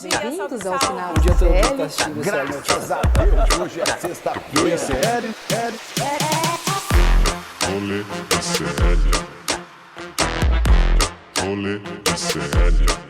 Bem-vindos ao final O dia do todo CL. mundo tá assistindo esse anime. Graças a Deus, hoje é sexta-feira. Rolê CL. Rolê CL.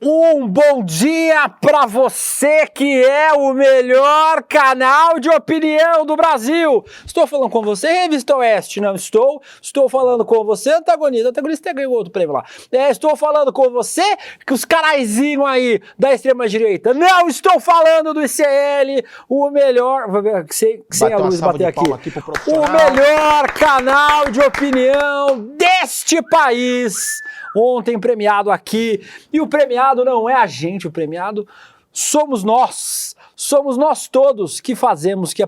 Um bom dia pra você que é o melhor canal de opinião do Brasil. Estou falando com você, Revista Oeste, não estou. Estou falando com você, Antagonista. Antagonista ganhou outro prêmio lá. Estou falando com você, que os caraizinhos aí da extrema-direita. Não estou falando do ICL, o melhor... Sem a luz bater aqui. O melhor canal de opinião deste país. Ontem premiado aqui, e o premiado não é a gente, o premiado somos nós todos que fazemos, que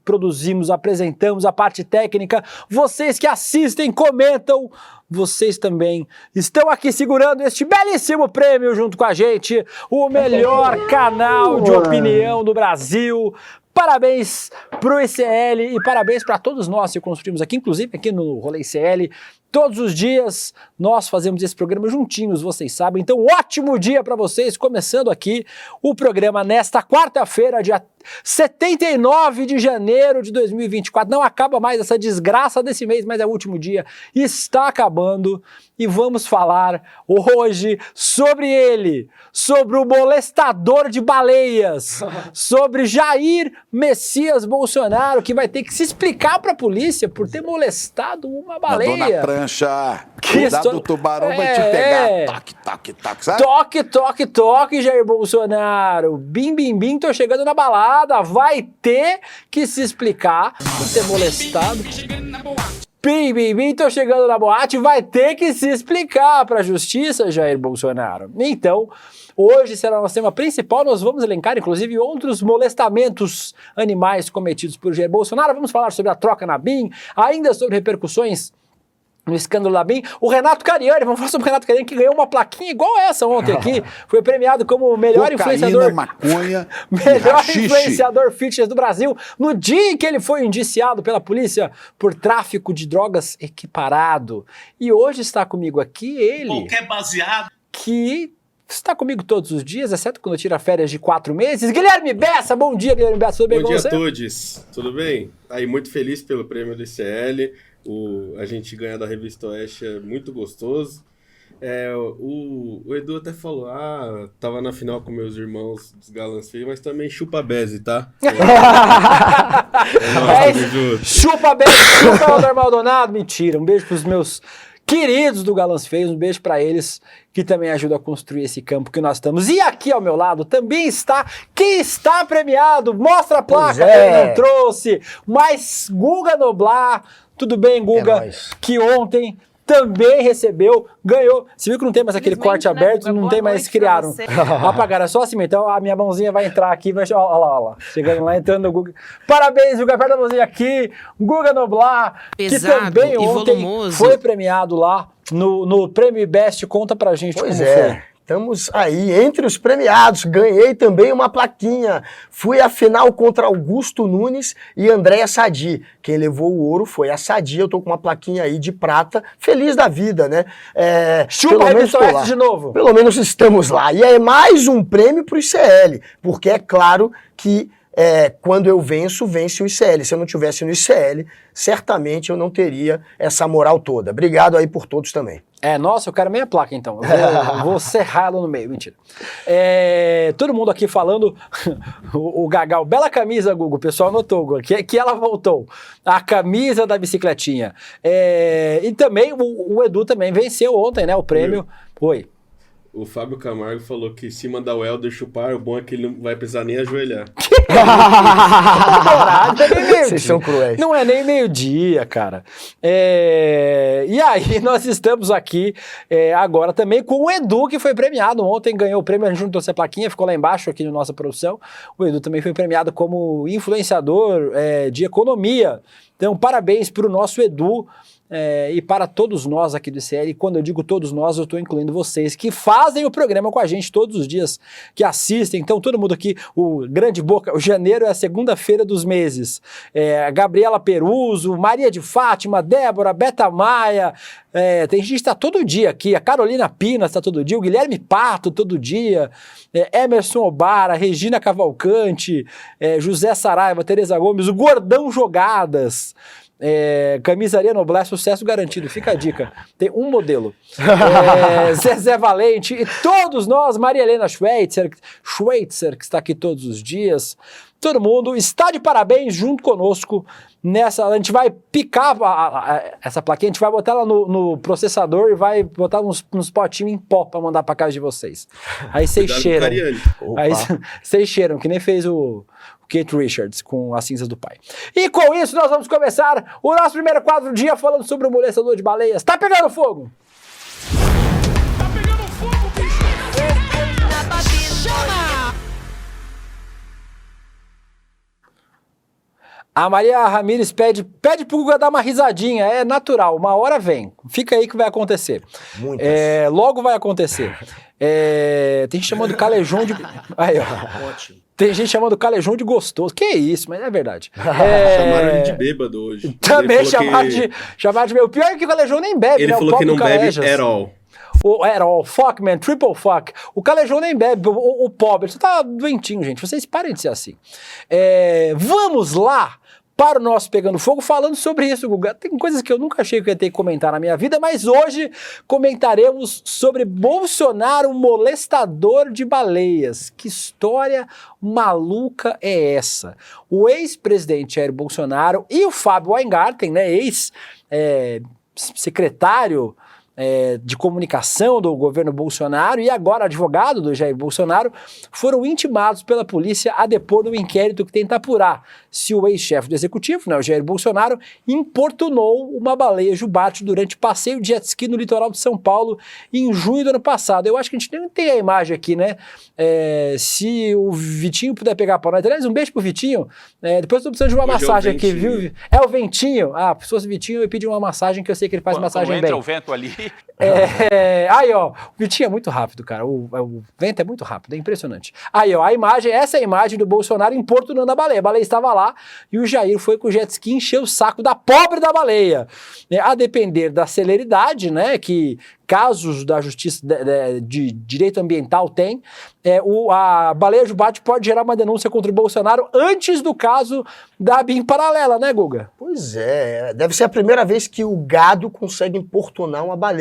produzimos, apresentamos a parte técnica, vocês que assistem, comentam, vocês também estão aqui segurando este belíssimo prêmio junto com a gente, o melhor canal de opinião do Brasil. Parabéns pro ICL e parabéns para todos nós que construímos aqui, inclusive aqui no Rolê ICL. Todos os dias nós fazemos esse programa juntinhos, vocês sabem. Então, ótimo dia para vocês, começando aqui o programa nesta quarta-feira, dia 79 de janeiro de 2024. Não acaba mais essa desgraça desse mês, mas é o último dia, está acabando. E vamos falar hoje sobre ele, sobre o molestador de baleias, sobre Jair Messias Bolsonaro, que vai ter que se explicar para a polícia por ter molestado uma baleia. Dona Prancha, cuidado do tubarão vai te pegar. Toque, toque, toque, sabe? Toque, toque, toque, Jair Bolsonaro. Bim, bim, bim, tô chegando na balada. Vai ter que se explicar por ter molestado. Bim, bim, bim, tô chegando na boate. Vai ter que se explicar pra justiça, Jair Bolsonaro. Então, hoje será o nosso tema principal. Nós vamos elencar, inclusive, outros molestamentos animais cometidos por Jair Bolsonaro. Vamos falar sobre a troca na BIM, ainda sobre repercussões no escândalo da BIM. O Renato Cariani, vamos falar sobre o Renato Cariani, que ganhou uma plaquinha igual essa ontem aqui. Foi premiado como o melhor influenciador... maconha melhor influenciador fitness do Brasil, no dia em que ele foi indiciado pela polícia por tráfico de drogas equiparado. E hoje está comigo aqui ele... Qualquer baseado. Que... está comigo todos os dias, exceto quando eu tiro férias de 4 meses. Guilherme Bessa, bom dia, Guilherme Bessa, tudo bem com você? Bom dia a todos, tudo bem? Aí, muito feliz pelo prêmio do ICL, a gente ganhar da Revista Oeste é muito gostoso. O Edu até falou, tava na final com meus irmãos dos Galãs Feios, mas também chupa Beze, tá? Chupa Beze, chupa Alder Maldonado, mentira, um beijo pros meus... queridos do Galãs Feios, um beijo pra eles que também ajudam a construir esse campo que nós estamos. E aqui ao meu lado também está quem está premiado. Mostra a placa, quem não trouxe. Mas Guga Noblar, tudo bem, Guga? Que ontem também recebeu, ganhou. Você viu que não tem mais aquele corte aberto, né? Não tem mais, criaram. Apagaram, é só assim, então a minha mãozinha vai entrar aqui, vai, olha lá, chegando lá, entrando no Guga. Parabéns, Guga, aperta a mãozinha aqui, Guga Noblar, pesado, que também ontem volumoso. foi premiado lá no Prêmio Best. Conta pra gente como foi. Estamos aí entre os premiados, ganhei também uma plaquinha, fui à final contra Augusto Nunes e Andréa Sadi, quem levou o ouro foi a Sadi, eu tô com uma plaquinha aí de prata, feliz da vida, né? Chupa a Revista Oeste de novo. Pelo menos estamos lá, e é mais um prêmio pro ICL, porque é claro que quando eu venço, vence o ICL. Se eu não tivesse no ICL, certamente eu não teria essa moral toda. Obrigado aí por todos também. Nossa, eu quero meia placa então. Eu vou serrar ela no meio, mentira. Todo mundo aqui falando, o Gagal, bela camisa, Gugu, o pessoal notou, Gugu, que ela voltou. A camisa da bicicletinha. E também o Edu também venceu ontem, né, o prêmio. Oi. O Fábio Camargo falou que se mandar o Helder chupar, o bom é que ele não vai precisar nem ajoelhar. Vocês são cruéis. Não é nem meio-dia, cara. E aí nós estamos aqui agora também com o Edu, que foi premiado. Ontem ganhou o prêmio, a gente não trouxe a plaquinha, ficou lá embaixo aqui na nossa produção. O Edu também foi premiado como influenciador de economia. Então, parabéns para o nosso Edu. e para todos nós aqui do ICL, e quando eu digo todos nós, eu estou incluindo vocês, que fazem o programa com a gente todos os dias, que assistem. Então, todo mundo aqui, o Grande Boca, o janeiro é a segunda-feira dos meses. Gabriela Peruso, Maria de Fátima, Débora, Beta Maia, tem gente que está todo dia aqui, a Carolina Pinas está todo dia, o Guilherme Pato todo dia, Emerson Obara, Regina Cavalcante, José Saraiva, Tereza Gomes, o Gordão Jogadas, Camisaria Noblesse, sucesso garantido, fica a dica, tem um modelo, Zezé Valente e todos nós, Maria Helena Schweitzer, que está aqui todos os dias, todo mundo está de parabéns junto conosco nessa. A gente vai picar essa plaquinha, a gente vai botar ela no processador e vai botar uns potinhos em pó para mandar para casa de vocês. Aí vocês cheiram. Aí vocês cheiram, que nem fez o Keith Richards com as cinzas do pai. E com isso nós vamos começar o nosso primeiro quadro do dia falando sobre o molestador de baleias. Tá pegando fogo? Tá pegando fogo, bicho! Chama! A Maria Ramires pede pro Guga dar uma risadinha, é natural, uma hora vem, fica aí que vai acontecer. Logo vai acontecer. Tem gente chamando Calejão de... Aí, ó. Ótimo. Tem gente chamando Calejão de gostoso, que isso, mas é verdade. Chamaram ele de bêbado hoje. Também chamaram de bêbado. O pior é que o Calejão nem bebe, ele né? falou que não bebe at all. At all, fuck man, triple fuck. O Calejão nem bebe, o pobre, você tá doentinho, gente, vocês parem de ser assim. Vamos lá para o nosso Pegando Fogo, falando sobre isso, Guga. Tem coisas que eu nunca achei que eu ia ter que comentar na minha vida, mas hoje comentaremos sobre Bolsonaro, molestador de baleias. Que história maluca é essa? O ex-presidente Jair Bolsonaro e o Fábio Weingarten, né, ex-secretário de comunicação do governo Bolsonaro e agora advogado do Jair Bolsonaro, foram intimados pela polícia a depor no inquérito que tenta apurar se o ex-chefe do executivo, né, o Jair Bolsonaro, importunou uma baleia jubarte durante passeio de jet ski no litoral de São Paulo em junho do ano passado. Eu acho que a gente nem tem a imagem aqui, né? Se o Vitinho puder pegar para nós. Aliás, um beijo pro Vitinho. Depois eu tô precisando de uma massagem aqui, viu? É o Ventinho? Ah, se fosse o Vitinho, eu ia pedir uma massagem, que eu sei que ele faz massagem bem. Entra o vento ali... Aí, ó, o Vitinho é muito rápido, cara. O vento é muito rápido, é impressionante. Aí, ó, essa é a imagem do Bolsonaro importunando a baleia. A baleia estava lá e o Jair foi com o jet ski encher o saco da pobre da baleia. A depender da celeridade, né, que casos da justiça de direito ambiental tem, a baleia jubarte pode gerar uma denúncia contra o Bolsonaro antes do caso da BIM paralela, né, Guga? Pois é, deve ser a primeira vez que o gado consegue importunar uma baleia.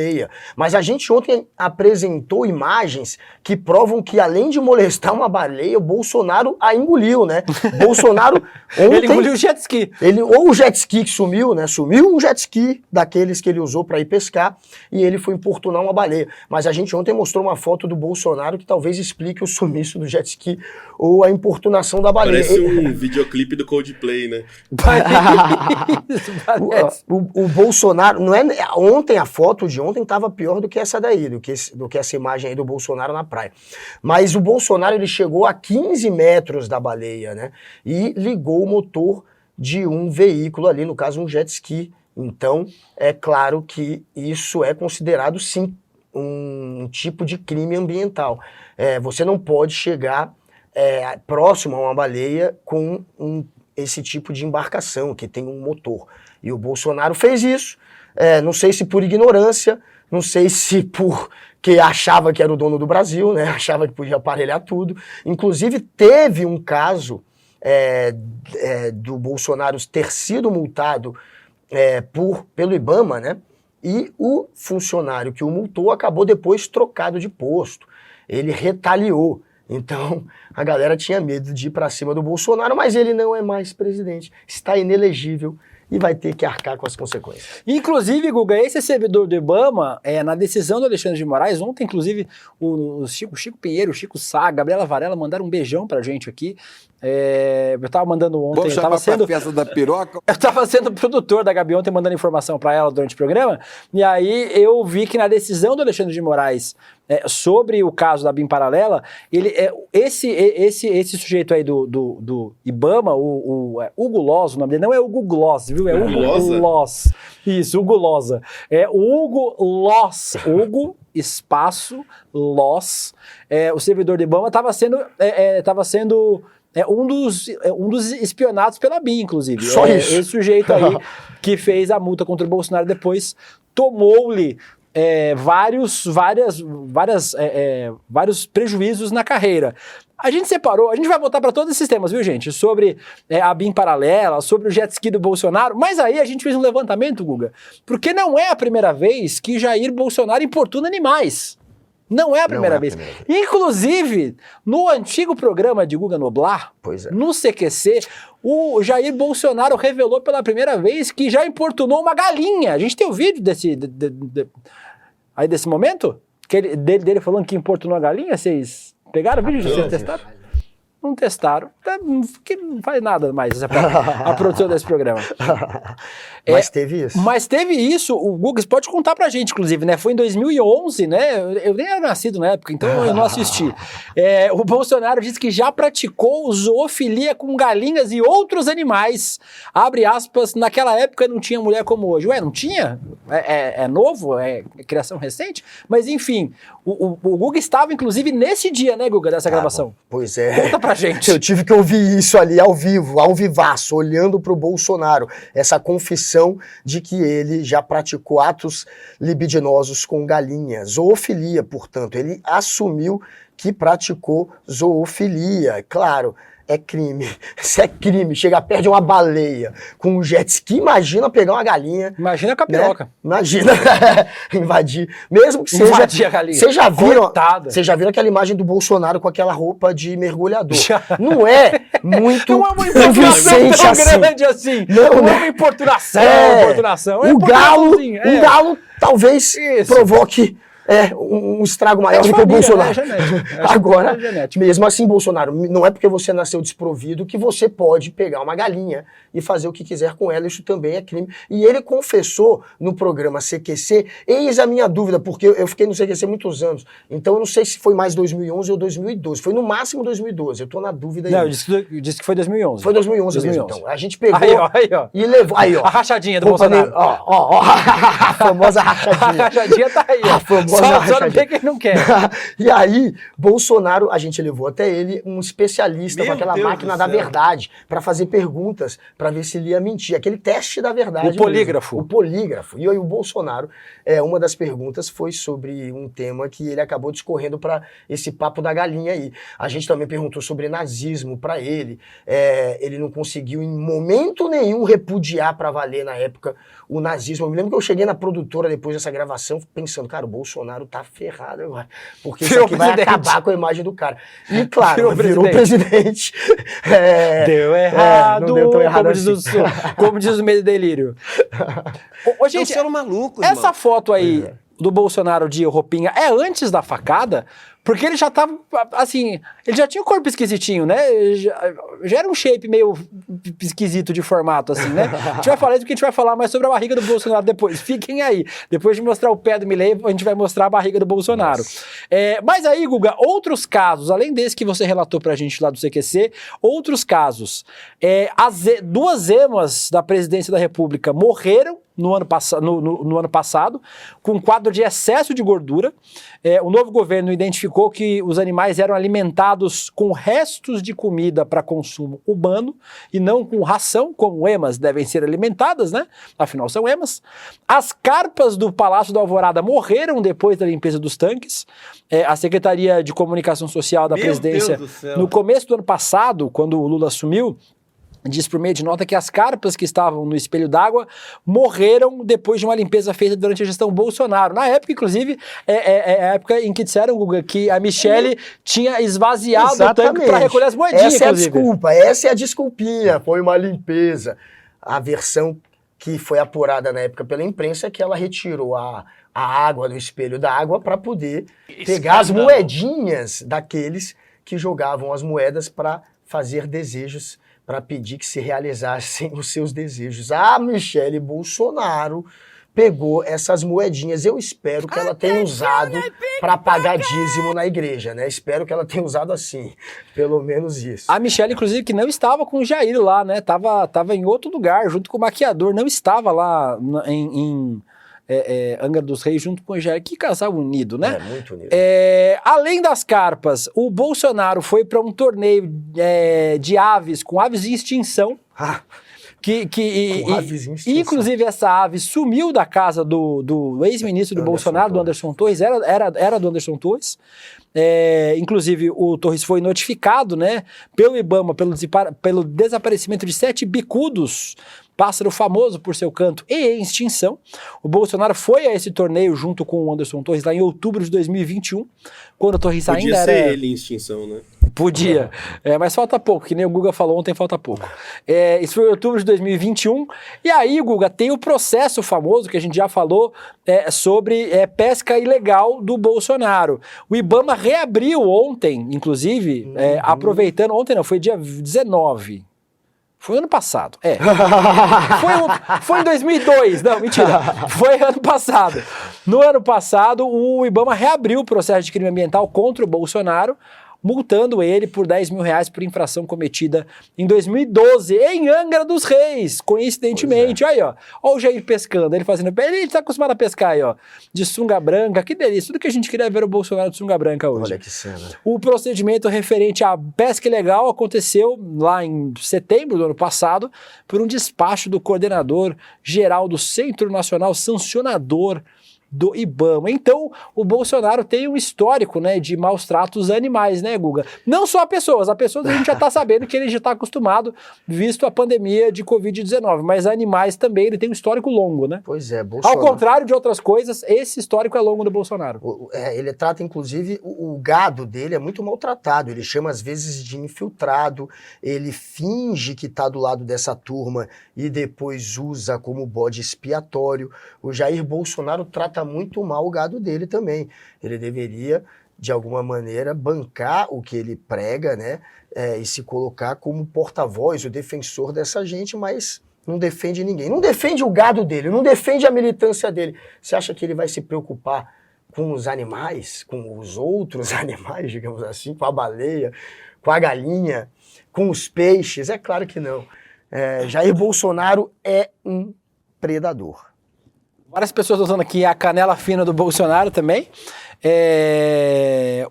Mas a gente ontem apresentou imagens que provam que, além de molestar uma baleia, o Bolsonaro a engoliu, né? Bolsonaro ontem... Ele engoliu o jet ski. Ou o jet ski que sumiu, né? Sumiu um jet ski daqueles que ele usou para ir pescar e ele foi importunar uma baleia. Mas a gente ontem mostrou uma foto do Bolsonaro que talvez explique o sumiço do jet ski ou a importunação da baleia. Parece um videoclipe do Coldplay, né? Parece. O Bolsonaro, não é, ontem, a foto de ontem estava pior do que essa daí, do que essa imagem aí do Bolsonaro na praia. Mas o Bolsonaro, ele chegou a 15 metros da baleia, né? E ligou o motor de um veículo ali, no caso um jet ski. Então, é claro que isso é considerado, sim, um tipo de crime ambiental. Você não pode chegar próximo a uma baleia com esse tipo de embarcação, que tem um motor. E o Bolsonaro fez isso, não sei se por ignorância, não sei se porque achava que era o dono do Brasil, né? Achava que podia aparelhar tudo. Inclusive, teve um caso do Bolsonaro ter sido multado pelo IBAMA, né? E o funcionário que o multou acabou depois trocado de posto. Ele retaliou. Então, a galera tinha medo de ir para cima do Bolsonaro, mas ele não é mais presidente. Está inelegível e vai ter que arcar com as consequências. Inclusive, Guga, esse servidor do IBAMA, na decisão do Alexandre de Moraes, ontem, inclusive, o Chico Pinheiro, o Chico Sá, a Gabriela Varela mandaram um beijão pra gente aqui. Eu tava mandando ontem. Vamos chamar pra festa da piroca? Eu tava sendo produtor da Gabi ontem, mandando informação pra ela durante o programa, e aí eu vi que na decisão do Alexandre de Moraes sobre o caso da BIM Paralela, esse sujeito aí do IBAMA, o Hugo Loss, o nome dele não é Hugo Gloss, viu? É Hugo Loss. Isso, Hugo Loza. É o Hugo Loss, Hugo espaço Loss, o servidor do IBAMA estava sendo um dos espionados pela BIM, inclusive. Só isso. Esse sujeito aí que fez a multa contra o Bolsonaro depois tomou-lhe vários prejuízos na carreira. A gente separou, a gente vai voltar para todos esses temas, viu, gente? Sobre a BIM Paralela, sobre o jet ski do Bolsonaro, mas aí a gente fez um levantamento, Guga, porque não é a primeira vez que Jair Bolsonaro importuna animais. Não é a primeira vez. Inclusive, no antigo programa de Guga Noblar, no CQC, o Jair Bolsonaro revelou pela primeira vez que já importunou uma galinha. A gente tem o vídeo desse momento? Dele falando que importunou a galinha? Vocês pegaram o vídeo? Vocês testaram? Não testaram, que não faz nada mais a produção desse programa. Mas teve isso. Mas teve isso, o Guga pode contar pra gente, inclusive, né? Foi em 2011, né? Eu nem era nascido na época, então eu não assisti. O Bolsonaro disse que já praticou zoofilia com galinhas e outros animais. Abre aspas, naquela época não tinha mulher como hoje. Ué, não tinha? É novo? É criação recente? Mas enfim, o Guga estava, inclusive, nesse dia, né, Guga, dessa gravação. Pois é. Conta pra gente. Eu tive que ouvir isso ali ao vivo, ao vivaço, olhando pro Bolsonaro, essa confissão de que ele já praticou atos libidinosos com galinhas, zoofilia, portanto, ele assumiu que praticou zoofilia, claro. É crime, isso é crime, chega perto de uma baleia com um jet ski, imagina pegar uma galinha. Imagina a capiroca. Né? Imagina invadir, mesmo que seja... Invadir a galinha. Vocês já viram aquela imagem do Bolsonaro com aquela roupa de mergulhador? Não é muito não é uma importunação tão grande assim. Não é uma importunação, O galo talvez provoque... um estrago maior do que o Bolsonaro. Agora, mesmo assim, Bolsonaro, não é porque você nasceu desprovido que você pode pegar uma galinha e fazer o que quiser com ela, isso também é crime. E ele confessou no programa CQC, eis a minha dúvida, porque eu fiquei no CQC muitos anos, então eu não sei se foi mais 2011 ou 2012, foi no máximo 2012, eu tô na dúvida aí. Não, eu disse que foi 2011. Foi 2011 mesmo, então. A gente pegou aí, ó. E levou, aí, ó. A rachadinha do Bolsonaro. A famosa rachadinha. A rachadinha tá aí, ó. Só não tem quem não quer. E aí, Bolsonaro, a gente levou até ele um especialista com aquela máquina da verdade, para fazer perguntas, para ver se ele ia mentir. Aquele teste da verdade. O polígrafo. Mesmo. O polígrafo. E aí o Bolsonaro, uma das perguntas foi sobre um tema que ele acabou discorrendo para esse papo da galinha aí. A gente também perguntou sobre nazismo para ele. Ele não conseguiu em momento nenhum repudiar para valer na época o nazismo. Eu me lembro que eu cheguei na produtora depois dessa gravação pensando, cara, o Bolsonaro tá ferrado agora, porque isso aqui vai acabar com a imagem do cara. E claro, virou presidente. Deu errado, não deu tão errado como diz o Medo e Delírio. Gente, eu maluco, essa foto aí do Bolsonaro de roupinha é antes da facada? Porque ele já tava, assim, ele já tinha um corpo esquisitinho, né? Já era um shape meio esquisito de formato, assim, né? A gente vai falar isso porque a gente vai falar mais sobre a barriga do Bolsonaro depois. Fiquem aí. Depois de mostrar o pé do Milei, a gente vai mostrar a barriga do Bolsonaro. Mas aí, Guga, outros casos, além desse que você relatou pra gente lá do CQC, outros casos. Duas emas da presidência da República morreram no ano passado, com um quadro de excesso de gordura. O novo governo identificou que os animais eram alimentados com restos de comida para consumo humano e não com ração, como emas devem ser alimentadas, né? Afinal, são emas. As carpas do Palácio da Alvorada morreram depois da limpeza dos tanques. A Secretaria de Comunicação Social da presidência, no começo do ano passado, quando o Lula assumiu, diz por meio de nota que as carpas que estavam no espelho d'água morreram depois de uma limpeza feita durante a gestão Bolsonaro. Na época, inclusive, é a época em que disseram, Guga, que a Michele tinha esvaziado o tanque para recolher as moedinhas, essa é a desculpa, essa é a desculpinha, foi uma limpeza. A versão que foi apurada na época pela imprensa é que ela retirou a água do espelho d'água para poder pegar as moedinhas daqueles que jogavam as moedas para fazer desejos, para pedir que se realizassem os seus desejos. A Michele Bolsonaro pegou essas moedinhas. Eu espero que ela tenha usado para pagar dízimo na igreja, né? Espero que ela tenha usado assim, pelo menos isso. A Michelle, inclusive, que não estava com o Jair lá, né? Tava em outro lugar, junto com o maquiador, não estava lá em Angra dos Reis, junto com o Jair. Que casal unido, né? É, muito unido. Além das carpas, o Bolsonaro foi para um torneio de aves, com aves em extinção. Com aves em extinção. Inclusive, essa ave sumiu da casa do ex-ministro do Bolsonaro, do Anderson Torres, era do Anderson Torres. Inclusive, o Torres foi notificado, né, pelo IBAMA pelo desaparecimento de 7 bicudos, pássaro famoso por seu canto e em extinção. O Bolsonaro foi a esse torneio junto com o Anderson Torres lá em outubro de 2021, quando o Torres ainda era... Podia ser ele em extinção, né? Podia, mas falta pouco, que nem o Guga falou ontem, falta pouco. Isso foi em outubro de 2021, e aí, Guga, tem o processo famoso, que a gente já falou, sobre pesca ilegal do Bolsonaro. O IBAMA reabriu ontem, inclusive, aproveitando, ontem não, foi dia 19, foi ano passado, foi em 2002, não, mentira, foi ano passado. No ano passado, o IBAMA reabriu o processo de crime ambiental contra o Bolsonaro, multando ele por R$10 mil por infração cometida em 2012, em Angra dos Reis, coincidentemente. Aí, ó o Jair pescando, ele fazendo... Ele tá acostumado a pescar aí, ó, de sunga branca, que delícia, tudo que a gente queria é ver o Bolsonaro de sunga branca hoje. Olha que cena. O procedimento referente à pesca ilegal aconteceu lá em setembro do ano passado, por um despacho do coordenador geral do Centro Nacional Sancionador do IBAMA. Então, o Bolsonaro tem um histórico, né, de maus tratos a animais, né, Guga? Não só a pessoas a gente já tá sabendo que ele já tá acostumado, visto a pandemia de Covid-19, mas animais também, ele tem um histórico longo, né? Pois é, Bolsonaro... Ao contrário de outras coisas, esse histórico é longo do Bolsonaro. Ele trata, inclusive, o gado dele é muito maltratado, ele chama às vezes de infiltrado, ele finge que tá do lado dessa turma e depois usa como bode expiatório. O Jair Bolsonaro trata muito mal o gado dele também. Ele deveria, de alguma maneira, bancar o que ele prega, né? E se colocar como porta-voz, o defensor dessa gente, mas não defende ninguém. Não defende o gado dele, não defende a militância dele. Você acha que ele vai se preocupar com os animais, com os outros animais, digamos assim, com a baleia, com a galinha, com os peixes? É claro que não. Jair Bolsonaro é um predador. Várias pessoas usando aqui a canela fina do Bolsonaro também.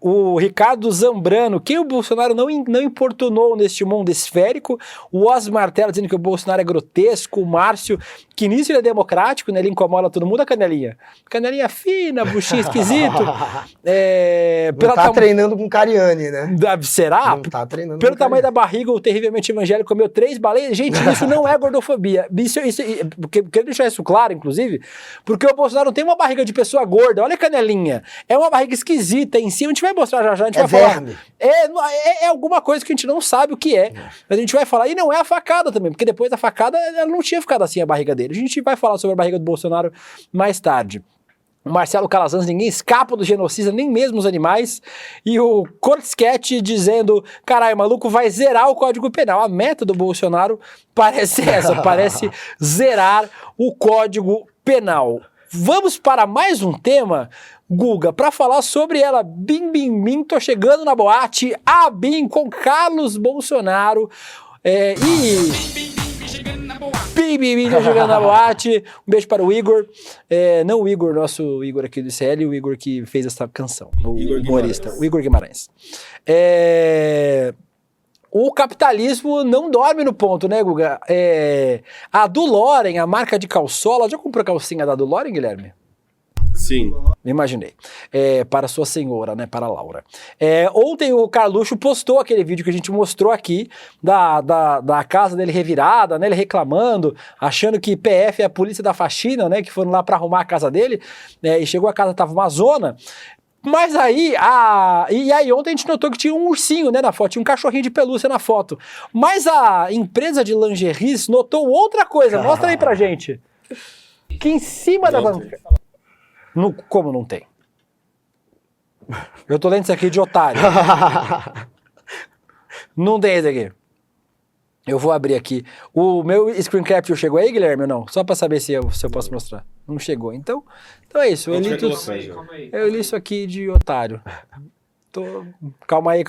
O Ricardo Zambrano, quem o Bolsonaro não importunou neste mundo esférico. O Osmar Tela dizendo que o Bolsonaro é grotesco. O Márcio, que nisso ele é democrático, né? Ele incomoda todo mundo. A canelinha. Canelinha fina, buchinho esquisito. Não tá treinando com Cariani, né? Será? Não tá treinando pelo com tamanho Cariani. da barriga, o terrivelmente evangélico comeu 3 baleias. Gente, isso não é gordofobia. Quero deixar isso claro, inclusive, porque o Bolsonaro tem uma barriga de pessoa gorda. Olha a canelinha. É uma barriga esquisita em cima. A gente vai mostrar já, a gente vai verme. falar. É alguma coisa que a gente não sabe o que é. Mas a gente vai falar. E não é a facada também, porque depois da facada ela não tinha ficado assim a barriga dele. A gente vai falar sobre a barriga do Bolsonaro mais tarde. O Marcelo Calazans, ninguém escapa do genocida, nem mesmo os animais. E o Kortsket dizendo, caralho, maluco vai zerar o Código Penal. A meta do Bolsonaro parece essa, parece zerar o Código Penal. Vamos para mais um tema, Guga, para falar sobre ela. Bim, bim, bim, tô chegando na boate. A Bim com Carlos Bolsonaro. Bim, bim, bim, tô chegando na boate. Um beijo para o Igor. Não o Igor, nosso Igor aqui do ICL, o Igor que fez essa canção. O humorista, o Igor Guimarães. O capitalismo não dorme no ponto, né, Guga? A Duloren, a marca de calçola... Já comprou a calcinha da Duloren, Guilherme? Sim. Me imaginei. Para sua senhora, né? Para a Laura. Ontem o Carluxo postou aquele vídeo que a gente mostrou aqui da casa dele revirada, né? Ele reclamando, achando que PF é a polícia da faxina, né? Que foram lá para arrumar a casa dele. E chegou a casa, tava uma zona. Mas aí, ontem a gente notou que tinha um ursinho, né, na foto, tinha um cachorrinho de pelúcia na foto. Mas a empresa de lingeries notou outra coisa, mostra aí pra gente. Que em cima da banca... Como não tem? Eu tô lendo isso aqui de otário. Não tem esse aqui. Eu vou abrir aqui. O meu screen capture chegou aí, Guilherme, ou não? Só pra saber se eu posso mostrar. Não chegou. Então é isso. A gente vai colocar já. Eu li isso aqui de otário. Calma aí.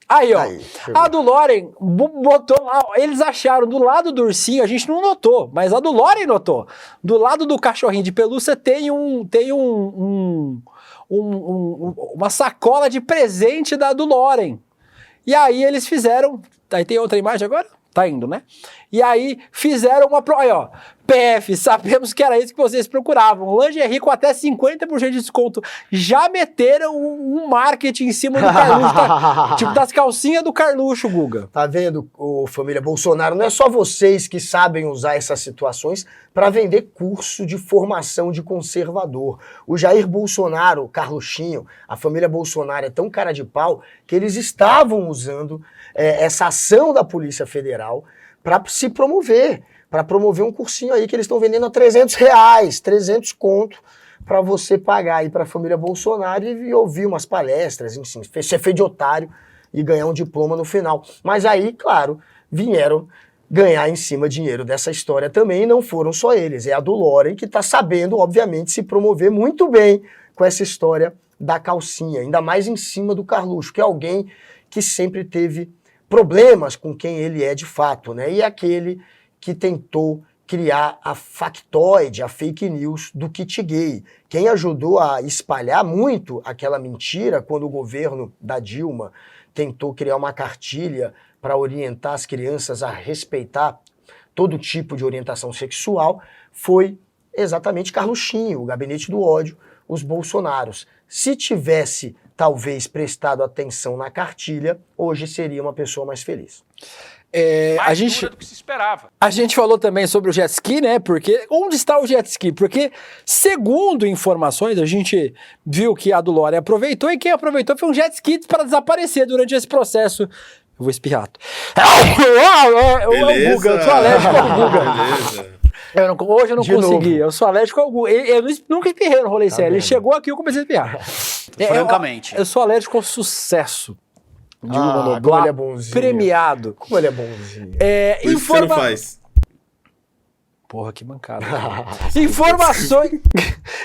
Aí, ó. chegou. A do Loren botou lá. Eles acharam do lado do ursinho, a gente não notou, mas a do Loren notou. Do lado do cachorrinho de pelúcia tem uma sacola de presente do Loren. E aí eles fizeram. Aí tem outra imagem agora? Tá indo, né? E aí fizeram uma... Aí, ó. PF, sabemos que era isso que vocês procuravam. Lingerie com até 50% de desconto. Já meteram um marketing em cima do Carluxo. Tipo das calcinhas do Carluxo, Guga. Tá vendo, família Bolsonaro? Não é só vocês que sabem usar essas situações para vender curso de formação de conservador. O Jair Bolsonaro, o Carluxinho, a família Bolsonaro é tão cara de pau que eles estavam usando essa ação da Polícia Federal para se promover. Para promover um cursinho aí que eles estão vendendo a R$300, 300 conto, para você pagar aí para a família Bolsonaro e ouvir umas palestras, enfim, ser feio de otário e ganhar um diploma no final. Mas aí, claro, vieram ganhar em cima dinheiro dessa história também, e não foram só eles, é a do Loren que está sabendo, obviamente, se promover muito bem com essa história da calcinha, ainda mais em cima do Carluxo, que é alguém que sempre teve problemas com quem ele é de fato, né? E aquele que tentou criar a factoide, a fake news do kit gay. Quem ajudou a espalhar muito aquela mentira quando o governo da Dilma tentou criar uma cartilha para orientar as crianças a respeitar todo tipo de orientação sexual foi exatamente Carluxinho, o gabinete do ódio, os Bolsonaros. Se tivesse talvez prestado atenção na cartilha, hoje seria uma pessoa mais feliz. Mais dura do que se esperava. A gente falou também sobre o jet ski, né? Porque onde está o jet ski? Porque, segundo informações, a gente viu que a do Loren aproveitou e quem aproveitou foi um jet ski para desaparecer durante esse processo. Eu vou espirrar. É o Guga, eu sou alérgico ao Guga. Hoje eu não consegui, eu sou alérgico ao Guga. Eu nunca espirrei no rolê sério. Ele chegou aqui e eu comecei a espirrar. Francamente. Eu sou alérgico ao sucesso. De um como ele é bonzinho. Premiado. Como ele é bonzinho. Por isso que você não faz. Porra, que mancada.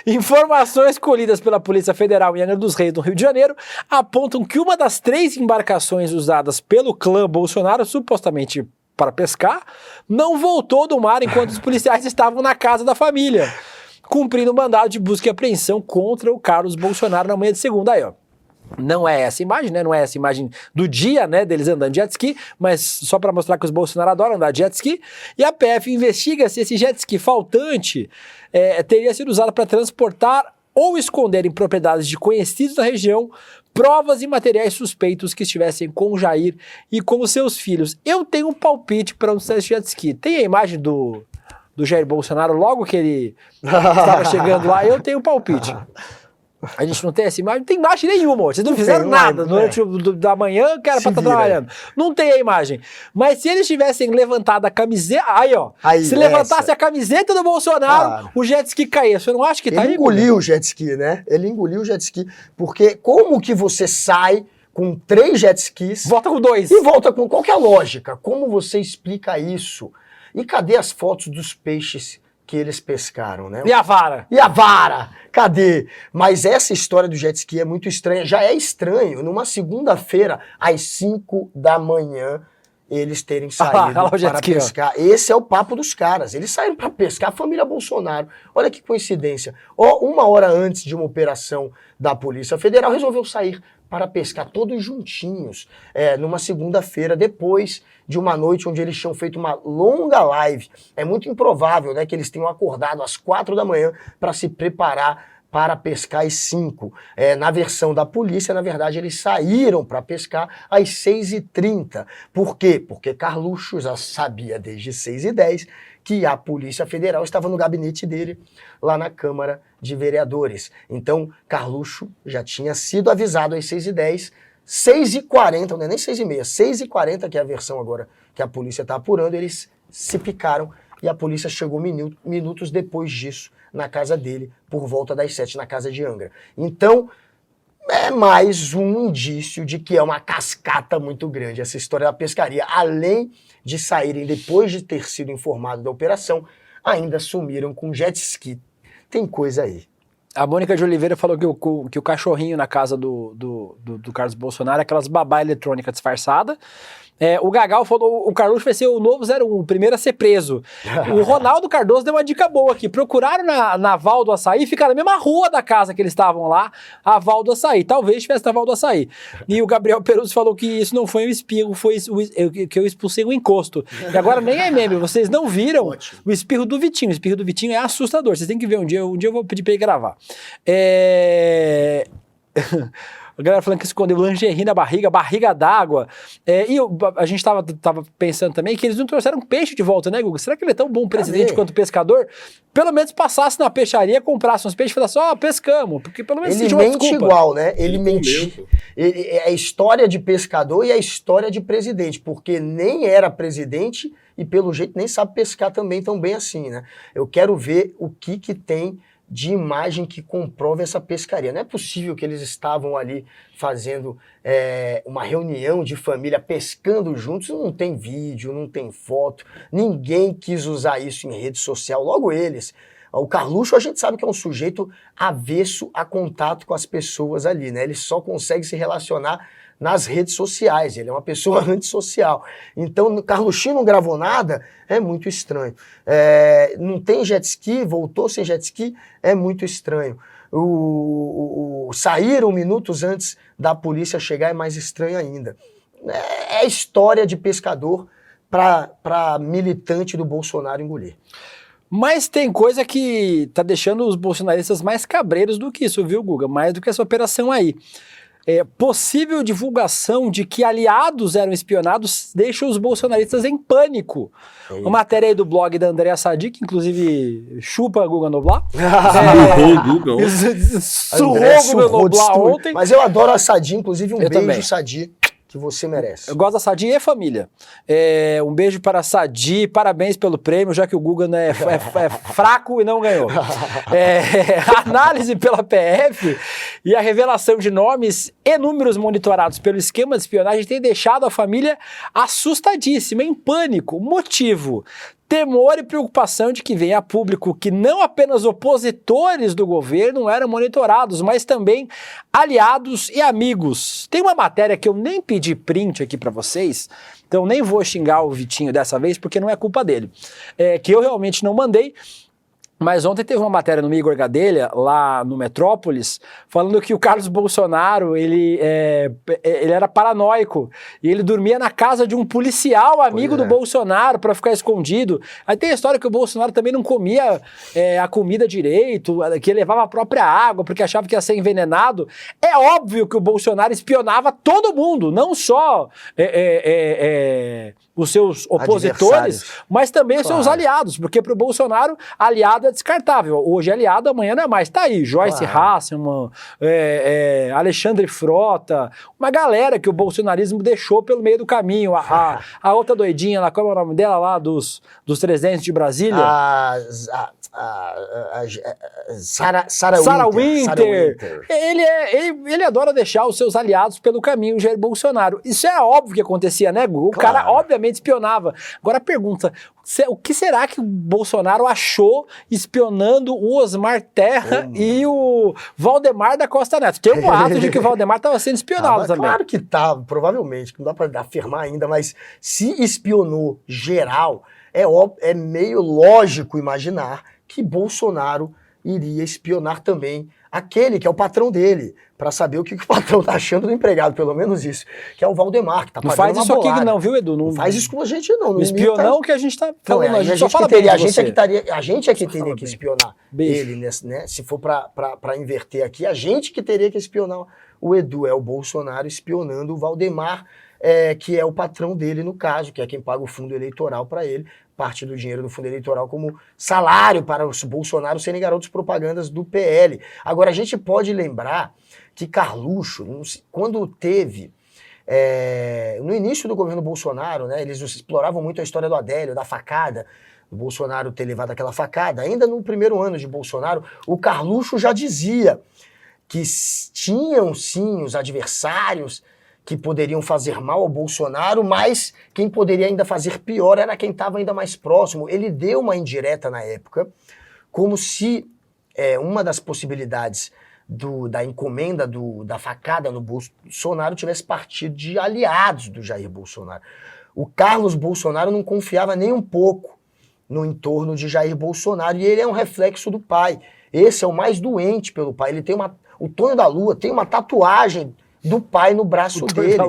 Informações colhidas pela Polícia Federal em Angra dos Reis, no Rio de Janeiro, apontam que uma das 3 embarcações usadas pelo clã Bolsonaro, supostamente para pescar, não voltou do mar enquanto os policiais estavam na casa da família, cumprindo o mandado de busca e apreensão contra o Carlos Bolsonaro na manhã de segunda. Aí, ó. Não é essa imagem, né? Não é essa imagem do dia, né? Deles andando de jet ski, mas só para mostrar que os Bolsonaro adoram andar de jet ski. E a PF investiga se esse jet ski faltante teria sido usado para transportar ou esconder em propriedades de conhecidos da região provas e materiais suspeitos que estivessem com o Jair e com os seus filhos. Eu tenho um palpite para onde está esse jet ski. Tem a imagem do Jair Bolsonaro logo que ele estava chegando lá? Eu tenho um palpite. A gente não tem essa imagem? Não tem imagem nenhuma. Vocês não fizeram nada durante da manhã que era pra estar trabalhando. Não tem a imagem. Mas se eles tivessem levantado a camiseta... Aí, ó. Se levantasse a camiseta do Bolsonaro, o jet ski caía. Você não acha que tá aí? Ele engoliu o jet ski, né? Ele engoliu o jet ski. Porque como que você sai com 3 jet skis... Volta com 2. E volta com... Qual que é a lógica? Como você explica isso? E cadê as fotos dos peixes que eles pescaram, né? E a vara? E a vara? Cadê? Mas essa história do jet ski é muito estranha. Já é estranho, numa segunda-feira, às 5 da manhã, eles terem saído para pescar. Esse é o papo dos caras. Eles saíram para pescar, a família Bolsonaro. Olha que coincidência. Uma hora antes de uma operação da Polícia Federal, resolveu sair para pescar todos juntinhos, numa segunda-feira, depois de uma noite onde eles tinham feito uma longa live. É muito improvável, né, que eles tenham acordado às 4 da manhã para se preparar para pescar às 5. Na versão da polícia, na verdade, eles saíram para pescar às 6h30. Por quê? Porque Carluxo já sabia desde 6h10 que a Polícia Federal estava no gabinete dele, lá na Câmara de Vereadores. Então, Carluxo já tinha sido avisado às 6h10, 6h40, não é nem 6h30, 6h40, que é a versão agora que a polícia está apurando, eles se picaram e a polícia chegou minutos depois disso na casa dele, por volta das 7, na casa de Angra. Então, é mais um indício de que é uma cascata muito grande essa história da pescaria. Além de saírem depois de ter sido informado da operação, ainda sumiram com jet ski. tem coisa aí. A Mônica de Oliveira falou que o cachorrinho na casa do Carlos Bolsonaro é aquelas babá eletrônica disfarçada. O Gagal falou, o Carluxo vai ser o novo 01, o primeiro a ser preso. O Ronaldo Cardoso deu uma dica boa aqui. Procuraram na Val do Açaí, ficaram na mesma rua da casa que eles estavam lá, a Val do Açaí. Talvez estivesse na Val do Açaí. E o Gabriel Peruzzi falou que isso não foi um espirro, foi que eu expulsei o encosto. E agora nem é meme, vocês não viram o espirro do Vitinho. O espirro do Vitinho é assustador. Vocês têm que ver um dia eu vou pedir pra ele gravar. A galera falando que escondeu lingerie na barriga d'água. A gente tava pensando também que eles não trouxeram peixe de volta, né, Guga? Será que ele é tão bom presidente quanto pescador? Pelo menos passasse na peixaria, comprasse uns peixes e falasse, pescamos. Porque pelo menos ele mente igual, né? Ele mente. É a história de pescador e a história de presidente, porque nem era presidente e pelo jeito nem sabe pescar também tão bem assim, né? Eu quero ver o que tem de imagem que comprova essa pescaria. Não é possível que eles estavam ali fazendo uma reunião de família, pescando juntos, não tem vídeo, não tem foto, ninguém quis usar isso em rede social, logo eles. O Carluxo a gente sabe que é um sujeito avesso a contato com as pessoas ali, né? Ele só consegue se relacionar nas redes sociais, ele é uma pessoa antissocial. Então, o Carluxinho não gravou nada, é muito estranho. Não tem jet ski, voltou sem jet ski, é muito estranho. Saíram minutos antes da polícia chegar, é mais estranho ainda. É história de pescador para militante do Bolsonaro engolir. Mas tem coisa que tá deixando os bolsonaristas mais cabreiros do que isso, viu, Guga? Mais do que essa operação aí. Possível divulgação de que aliados eram espionados deixa os bolsonaristas em pânico. Uma matéria aí do blog da Andréa Sadi, que inclusive chupa Guga Noblar. Surrou o Guga Noblar ontem. Mas eu adoro a Sadi, inclusive beijo, também. Sadi, que você merece. Eu gosto da Sadi e família. Um beijo para a Sadi, parabéns pelo prêmio, já que o Guga é fraco e não ganhou. A análise pela PF e a revelação de nomes e números monitorados pelo esquema de espionagem tem deixado a família assustadíssima, em pânico. Motivo: temor e preocupação de que venha a público que não apenas opositores do governo eram monitorados, mas também aliados e amigos. Tem uma matéria que eu nem pedi print aqui para vocês, então nem vou xingar o Vitinho dessa vez, porque não é culpa dele, que eu realmente não mandei. Mas ontem teve uma matéria no Igor Gadelha, lá no Metrópolis, falando que o Carlos Bolsonaro, ele era paranoico, e ele dormia na casa de um policial amigo do Bolsonaro para ficar escondido. Aí tem a história que o Bolsonaro também não comia a comida direito, que ele levava a própria água, porque achava que ia ser envenenado. É óbvio que o Bolsonaro espionava todo mundo, não só os seus opositores, mas também os seus aliados, porque para o Bolsonaro, aliado é descartável. Hoje é aliado, amanhã não é mais. Tá aí, Joyce Hasselman, Alexandre Frota, uma galera que o bolsonarismo deixou pelo meio do caminho. A outra doidinha lá, qual é o nome dela lá, dos 300 de Brasília? Sarah Winter. Ele adora deixar os seus aliados pelo caminho, Jair Bolsonaro. Isso é óbvio que acontecia, né, Gu? O cara obviamente espionava. Agora a pergunta, o que será que o Bolsonaro achou espionando o Osmar Terra e o Valdemar da Costa Neto? Tem um boato de que o Valdemar estava sendo espionado também. Claro que estava, provavelmente, não dá para afirmar ainda, mas se espionou geral, é meio lógico imaginar que Bolsonaro iria espionar também aquele que é o patrão dele, para saber o que o patrão tá achando do empregado, pelo menos isso, que é o Valdemar, que tá pagando uma bolada. Não faz isso aqui não, viu, Edu? Não faz isso com a gente não. Não espionão que a gente tá falando, não, a gente só fala bem de você. A gente é que teria que espionar ele, né? Se for para inverter aqui, a gente que teria que espionar o Edu, é o Bolsonaro espionando o Valdemar, que é o patrão dele no caso, que é quem paga o fundo eleitoral para ele, parte do dinheiro do fundo eleitoral como salário para os Bolsonaro serem garotos propagandas do PL. Agora, a gente pode lembrar que Carluxo, quando teve, no início do governo Bolsonaro, né, eles exploravam muito a história do Adélio, da facada, o Bolsonaro ter levado aquela facada. Ainda no primeiro ano de Bolsonaro, o Carluxo já dizia que tinham sim os adversários que poderiam fazer mal ao Bolsonaro, mas quem poderia ainda fazer pior era quem estava ainda mais próximo. Ele deu uma indireta na época, como se uma das possibilidades da encomenda da facada no Bolsonaro tivesse partido de aliados do Jair Bolsonaro. O Carlos Bolsonaro não confiava nem um pouco no entorno de Jair Bolsonaro, e ele é um reflexo do pai. Esse é o mais doente pelo pai. Ele tem o Tonho da Lua tem uma tatuagem do pai no braço dele.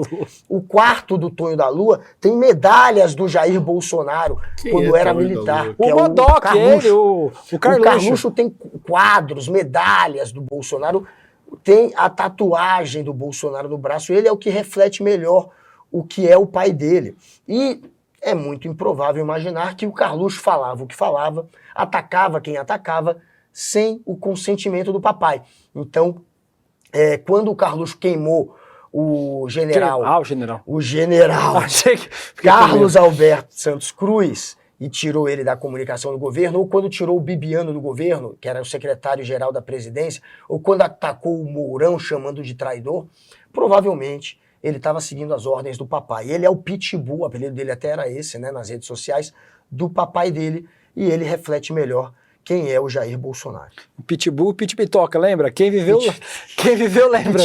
O quarto do Tonho da Lua tem medalhas do Jair Bolsonaro quando era militar. O Modoc, o Carluxo. O Carluxo tem quadros, medalhas do Bolsonaro, tem a tatuagem do Bolsonaro no braço. Ele é o que reflete melhor o que é o pai dele. E é muito improvável imaginar que o Carluxo falava o que falava, atacava quem atacava, sem o consentimento do papai. Então, quando o Carluxo queimou o general Carlos Alberto Santos Cruz e tirou ele da comunicação do governo, ou quando tirou o Bibiano do governo, que era o secretário-geral da presidência, ou quando atacou o Mourão chamando de traidor, provavelmente ele estava seguindo as ordens do papai. Ele é o pitbull, o apelido dele até era esse, né, nas redes sociais, do papai dele, e ele reflete melhor quem é o Jair Bolsonaro. Pitbull e Pitbitoca, lembra? Quem viveu lembra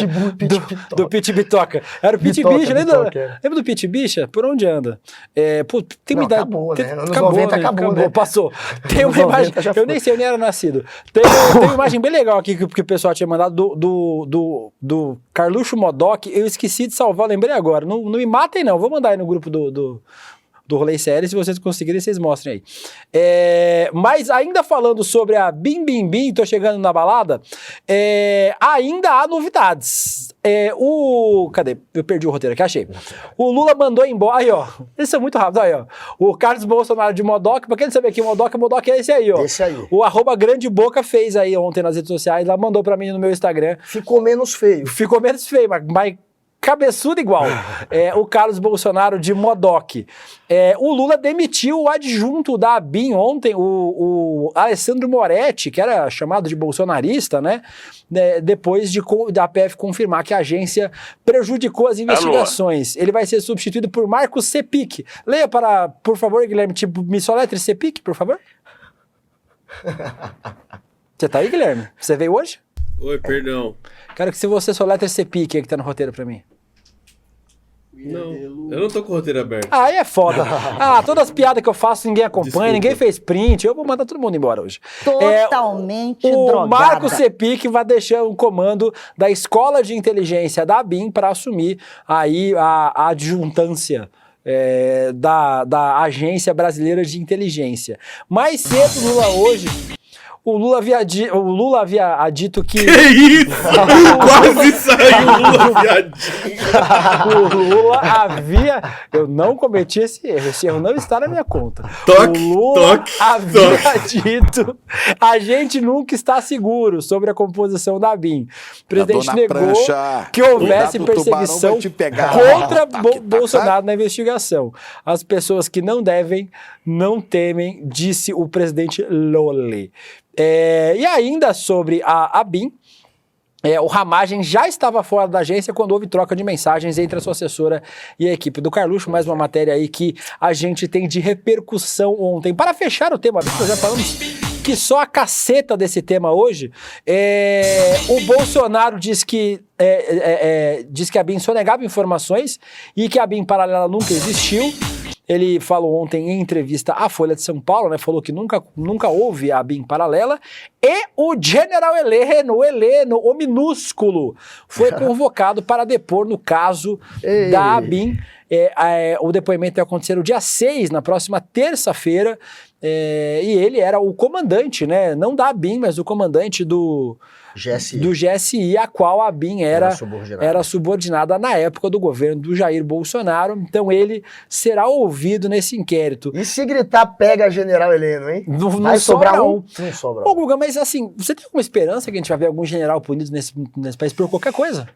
do Pitbitoca. Era o Pitbicha, lembra do Pitbicha? Por onde anda? Tem uma idade... Acabou, né? Anos 90 acabou, né? Passou. Tem uma imagem... Eu nem sei, eu nem era nascido. Tem uma imagem bem legal aqui que o pessoal tinha mandado do Carluxo Modoc. Eu esqueci de salvar, lembrei agora. Não me matem, não. Vou mandar aí no grupo do Rolê Sério, se vocês conseguirem, vocês mostrem aí. Mas ainda falando sobre a Bim Bim Bim, tô chegando na balada, ainda há novidades. Cadê? Eu perdi o roteiro aqui, achei. O Lula mandou embora, aí ó, eles são muito rápidos, aí ó. O Carlos Bolsonaro de Modoc, pra quem não sabe aqui, Modoc é esse aí, ó. Esse aí. O @Grande Boca fez aí ontem nas redes sociais, lá mandou pra mim no meu Instagram. Ficou menos feio, mas cabeçudo igual. O Carlos Bolsonaro de Modoc. O Lula demitiu o adjunto da ABIN ontem, o Alessandro Moretti, que era chamado de bolsonarista, né? Depois da PF confirmar que a agência prejudicou as investigações. Ele vai ser substituído por Marcos Cepic. Leia por favor, Guilherme, me soletre Cepic, por favor. Você tá aí, Guilherme? Você veio hoje? Oi, perdão. Quero que se você soletre Cepic aí que tá no roteiro pra mim. Não, eu não tô com o roteiro aberto. Aí é foda. Todas as piadas que eu faço, ninguém acompanha, Desculpa. Ninguém fez print. Eu vou mandar todo mundo embora hoje. Totalmente drogada. O Marco Cepic vai deixar o comando da Escola de Inteligência da ABIN para assumir aí a adjuntância da Agência Brasileira de Inteligência. Mais cedo, o Lula havia dito que... Que isso? Quase saiu o Lula viadinho. O Lula havia... Eu não cometi esse erro não está na minha conta. O Lula havia dito: a gente nunca está seguro sobre a composição da ABIN. O presidente negou que houvesse perseguição contra Bolsonaro na investigação. As pessoas que não devem, não temem, disse o presidente Lula. E ainda sobre a ABIN, o Ramagem já estava fora da agência quando houve troca de mensagens entre a sua assessora e a equipe do Carluxo. Mais uma matéria aí que a gente tem de repercussão ontem. Para fechar o tema, nós já falamos que só a caceta desse tema hoje, o Bolsonaro diz que a ABIN sonegava informações e que a ABIN paralela nunca existiu. Ele falou ontem em entrevista à Folha de São Paulo, né? Falou que nunca houve a ABIN paralela. E o General Heleno, o minúsculo, foi convocado para depor no caso da ABIN. O depoimento vai acontecer no dia 6, na próxima terça-feira. E ele era o comandante, né? Não da ABIN, mas o comandante do GSI, a qual a ABIN era subordinada na época do governo do Jair Bolsonaro. Então ele será ouvido nesse inquérito. E se gritar, pega General Heleno, hein? Não sobra um. Não sobra um. Ô, Guga, mas assim, você tem alguma esperança que a gente vai ver algum general punido nesse país por qualquer coisa?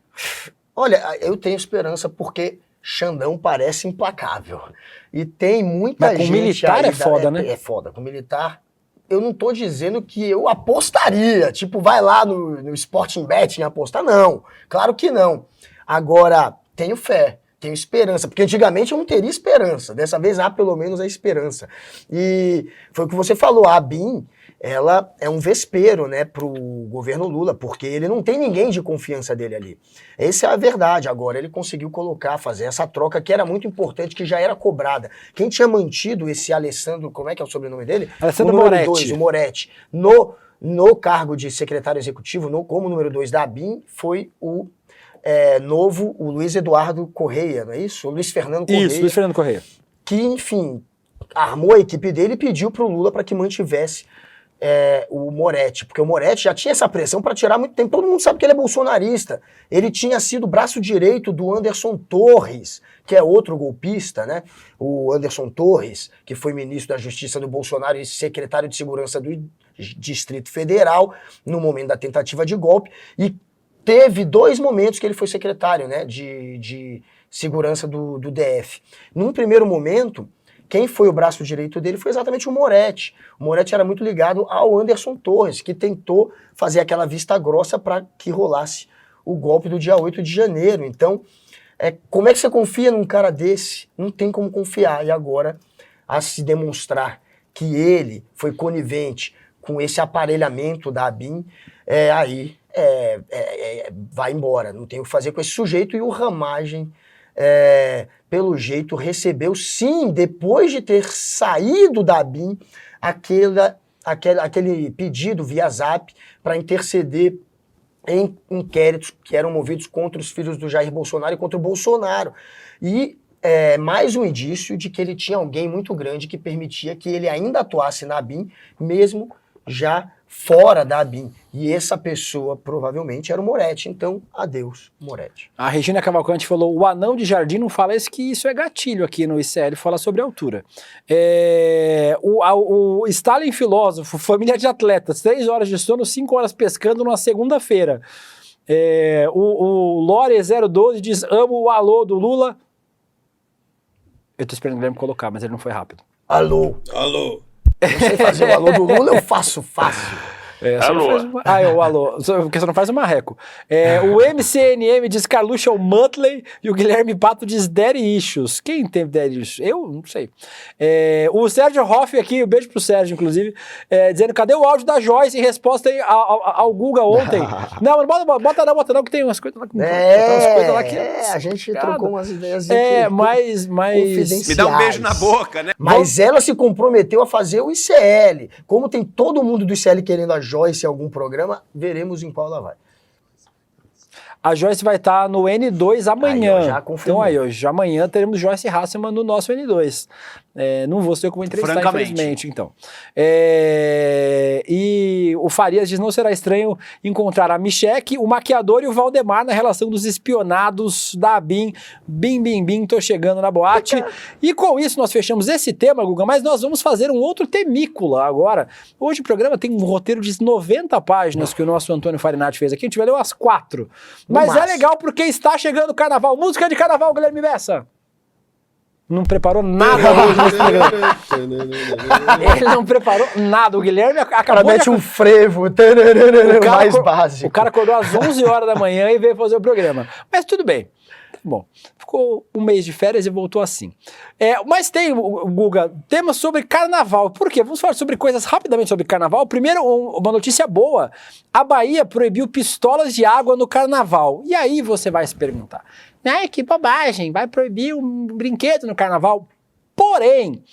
Olha, eu tenho esperança porque Xandão parece implacável. E tem muita gente... Mas com militar é foda, né? É foda. Com militar, eu não tô dizendo que eu apostaria. Tipo, vai lá no Sporting Betting apostar. Não, claro que não. Agora, tenho fé, tenho esperança. Porque antigamente eu não teria esperança. Dessa vez há pelo menos a esperança. E foi o que você falou, a ABIN ela é um vespeiro, né, pro governo Lula, porque ele não tem ninguém de confiança dele ali. Essa é a verdade. Agora ele conseguiu fazer essa troca que era muito importante, que já era cobrada. Quem tinha mantido esse Alessandro, como é que é o sobrenome dele? Alessandro o Moretti, no cargo de secretário executivo, como número 2 da ABIN, foi o Luiz Eduardo Correia, não é isso? O Luiz Fernando Correia. Isso, Luiz Fernando Correia. Que, enfim, armou a equipe dele e pediu pro Lula para que mantivesse o Moretti, porque o Moretti já tinha essa pressão para tirar há muito tempo. Todo mundo sabe que ele é bolsonarista. Ele tinha sido braço direito do Anderson Torres, que é outro golpista, né? O Anderson Torres, que foi ministro da Justiça do Bolsonaro e secretário de Segurança do Distrito Federal no momento da tentativa de golpe, e teve 2 momentos que ele foi secretário, né, de Segurança do DF. Num primeiro momento, quem foi o braço direito dele foi exatamente o Moretti. O Moretti era muito ligado ao Anderson Torres, que tentou fazer aquela vista grossa para que rolasse o golpe do dia 8 de janeiro. Então, como é que você confia num cara desse? Não tem como confiar. E agora, a se demonstrar que ele foi conivente com esse aparelhamento da ABIN, vai embora. Não tem o que fazer com esse sujeito. E o Ramagem, pelo jeito, recebeu sim, depois de ter saído da ABIN, aquele pedido via Zap para interceder em inquéritos que eram movidos contra os filhos do Jair Bolsonaro e contra o Bolsonaro. E mais um indício de que ele tinha alguém muito grande que permitia que ele ainda atuasse na ABIN, mesmo já fora da ABIN. E essa pessoa provavelmente era o Moretti. Então, adeus, Moretti. A Regina Cavalcante falou: o anão de jardim não fala isso, que isso é gatilho aqui no ICL, fala sobre altura. O Stalin filósofo, família de atletas, 3 horas de sono, 5 horas pescando numa segunda-feira. O Lore 012 diz: amo o alô do Lula. Eu tô esperando o Guilherme colocar, mas ele não foi rápido. Alô. Eu sei fazer o alô do Lula, eu faço fácil. Alô. O alô, porque você não faz o marreco. O MCNM diz Carluxo é o Muttley e o Guilherme Pato diz Daddy Issues. Quem tem Daddy Issues? Eu não sei. O Sérgio Hoff aqui, um beijo pro Sérgio, inclusive, dizendo: cadê o áudio da Joyce em resposta ao Guga ontem? Não, bota não, que tem umas coisas lá que a gente trocou umas ideias mas me dá um beijo na boca, né? Mas ela se comprometeu a fazer o ICL. Como tem todo mundo do ICL querendo a Joyce em algum programa, veremos em qual ela vai. A Joyce vai estar no N2 amanhã. Aí, já confirmou. Então hoje amanhã teremos Joyce Hasselman no nosso N2. Não vou ser como entrevistar, infelizmente, então. E o Farias diz: não será estranho encontrar a Micheque, o maquiador e o Valdemar na relação dos espionados da ABIN. Bim, tô chegando na boate. E com isso nós fechamos esse tema, Guga, mas nós vamos fazer um outro temícola agora. Hoje o programa tem um roteiro de 90 páginas que o nosso Antônio Farinati fez aqui. A gente vai ler umas 4. Mas é legal porque está chegando o carnaval. Música de carnaval, Guilherme Bessa. Não preparou nada hoje nesse programa. Ele não preparou nada. O Guilherme acabou de... um frevo, mais básico. O cara acordou às 11 horas da manhã e veio fazer o programa. Mas tudo bem. Bom, ficou um mês de férias e voltou assim. Mas tem, Guga, temas sobre carnaval. Por quê? Vamos falar sobre coisas rapidamente sobre carnaval. Primeiro, uma notícia boa. A Bahia proibiu pistolas de água no carnaval. E aí você vai se perguntar: ai, que bobagem, vai proibir um brinquedo no carnaval. Porém,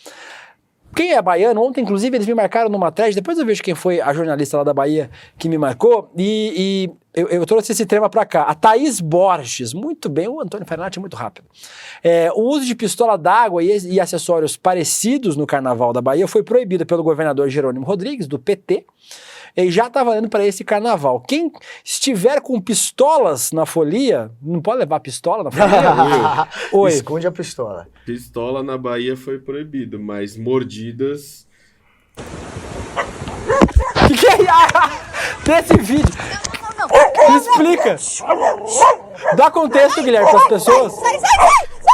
quem é baiano, ontem inclusive eles me marcaram numa thread, depois eu vejo quem foi a jornalista lá da Bahia que me marcou, e eu trouxe esse tema pra cá. A Thaís Borges, muito bem, o Antônio Farinati é muito rápido. O uso de pistola d'água e acessórios parecidos no carnaval da Bahia foi proibido pelo governador Jerônimo Rodrigues, do PT, e já está valendo para esse carnaval. Quem estiver com pistolas na folia, não pode levar pistola na folia? Oi. Esconde a pistola. Pistola na Bahia foi proibido, mas mordidas... Que é desse vídeo? Não. Explica. Dá contexto, Guilherme, para as pessoas.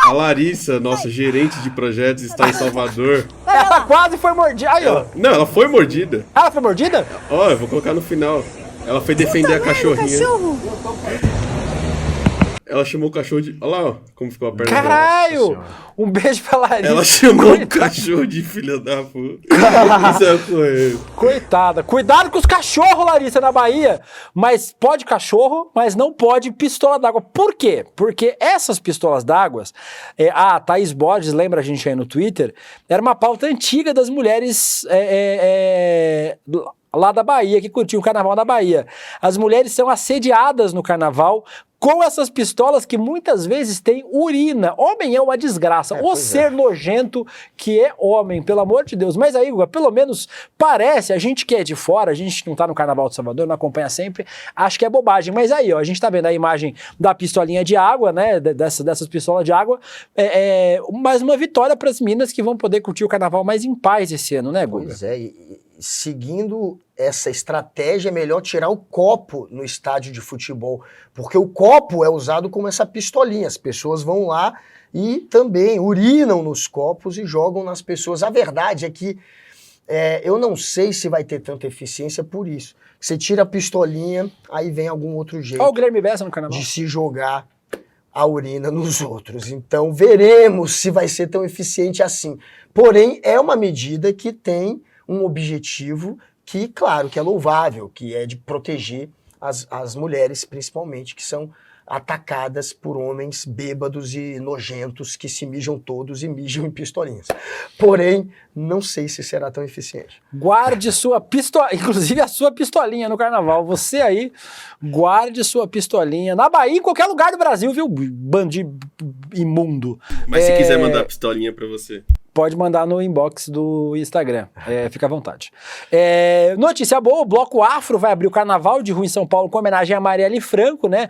A Larissa, nossa gerente de projetos, está em Salvador. Ela quase foi mordida. Aí, ó. Não, ela foi mordida. Ela foi mordida? Eu vou colocar no final. Ela foi defender a cachorrinha. Ela chamou o cachorro de... Olha lá, ó, como ficou a perna dela. Caralho! Um beijo pra Larissa. Ela chamou o cachorro de filha da puta. Isso é correto. Coitada. Cuidado com os cachorros, Larissa, na Bahia. Mas pode cachorro, mas não pode pistola d'água. Por quê? Porque essas pistolas d'água... a Thaís Borges, lembra a gente aí no Twitter? Era uma pauta antiga das mulheres... lá da Bahia, que curtiam o carnaval da Bahia. As mulheres são assediadas no carnaval com essas pistolas que muitas vezes têm urina. Homem é uma desgraça. O ser nojento que é homem, pelo amor de Deus. Mas aí, Guga, pelo menos parece, a gente que é de fora, a gente não tá no Carnaval de Salvador, não acompanha sempre, acho que é bobagem. Mas aí, ó, a gente tá vendo a imagem da pistolinha de água, né, dessas pistolas de água, mais uma vitória para as minas que vão poder curtir o Carnaval mais em paz esse ano, né, Guga? Pois é, seguindo essa estratégia, é melhor tirar o copo no estádio de futebol, porque o copo é usado como essa pistolinha. As pessoas vão lá e também urinam nos copos e jogam nas pessoas. A verdade é que eu não sei se vai ter tanta eficiência por isso. Você tira a pistolinha, aí vem algum outro jeito Olha o Guilherme Bessa no Carnaval. de se jogar a urina nos outros. Então veremos se vai ser tão eficiente assim. Porém, é uma medida que tem um objetivo que, claro, que é louvável, que é de proteger as mulheres, principalmente, que são atacadas por homens bêbados e nojentos que se mijam todos e mijam em pistolinhas. Porém, não sei se será tão eficiente. Guarde sua pistola, inclusive a sua pistolinha no Carnaval. Você aí, guarde sua pistolinha. Na Bahia, em qualquer lugar do Brasil, viu? Bandido imundo. Mas se quiser mandar a pistolinha pra você... Pode mandar no inbox do Instagram, fica à vontade. Notícia boa, o Bloco Afro vai abrir o Carnaval de Rua em São Paulo com homenagem a Marielle Franco, né?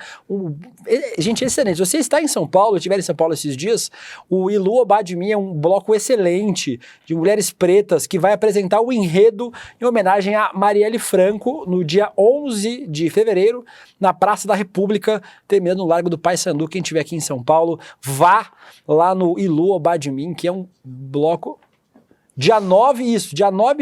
Gente, excelente. Se você está em São Paulo, estiver em São Paulo esses dias, o Ilu Obadimi é um bloco excelente de mulheres pretas que vai apresentar o enredo em homenagem a Marielle Franco no dia 11 de fevereiro, na Praça da República, terminando no Largo do Paissandu. Quem estiver aqui em São Paulo, vá lá no Ilu Obadimi, que é um bloco dia 9 e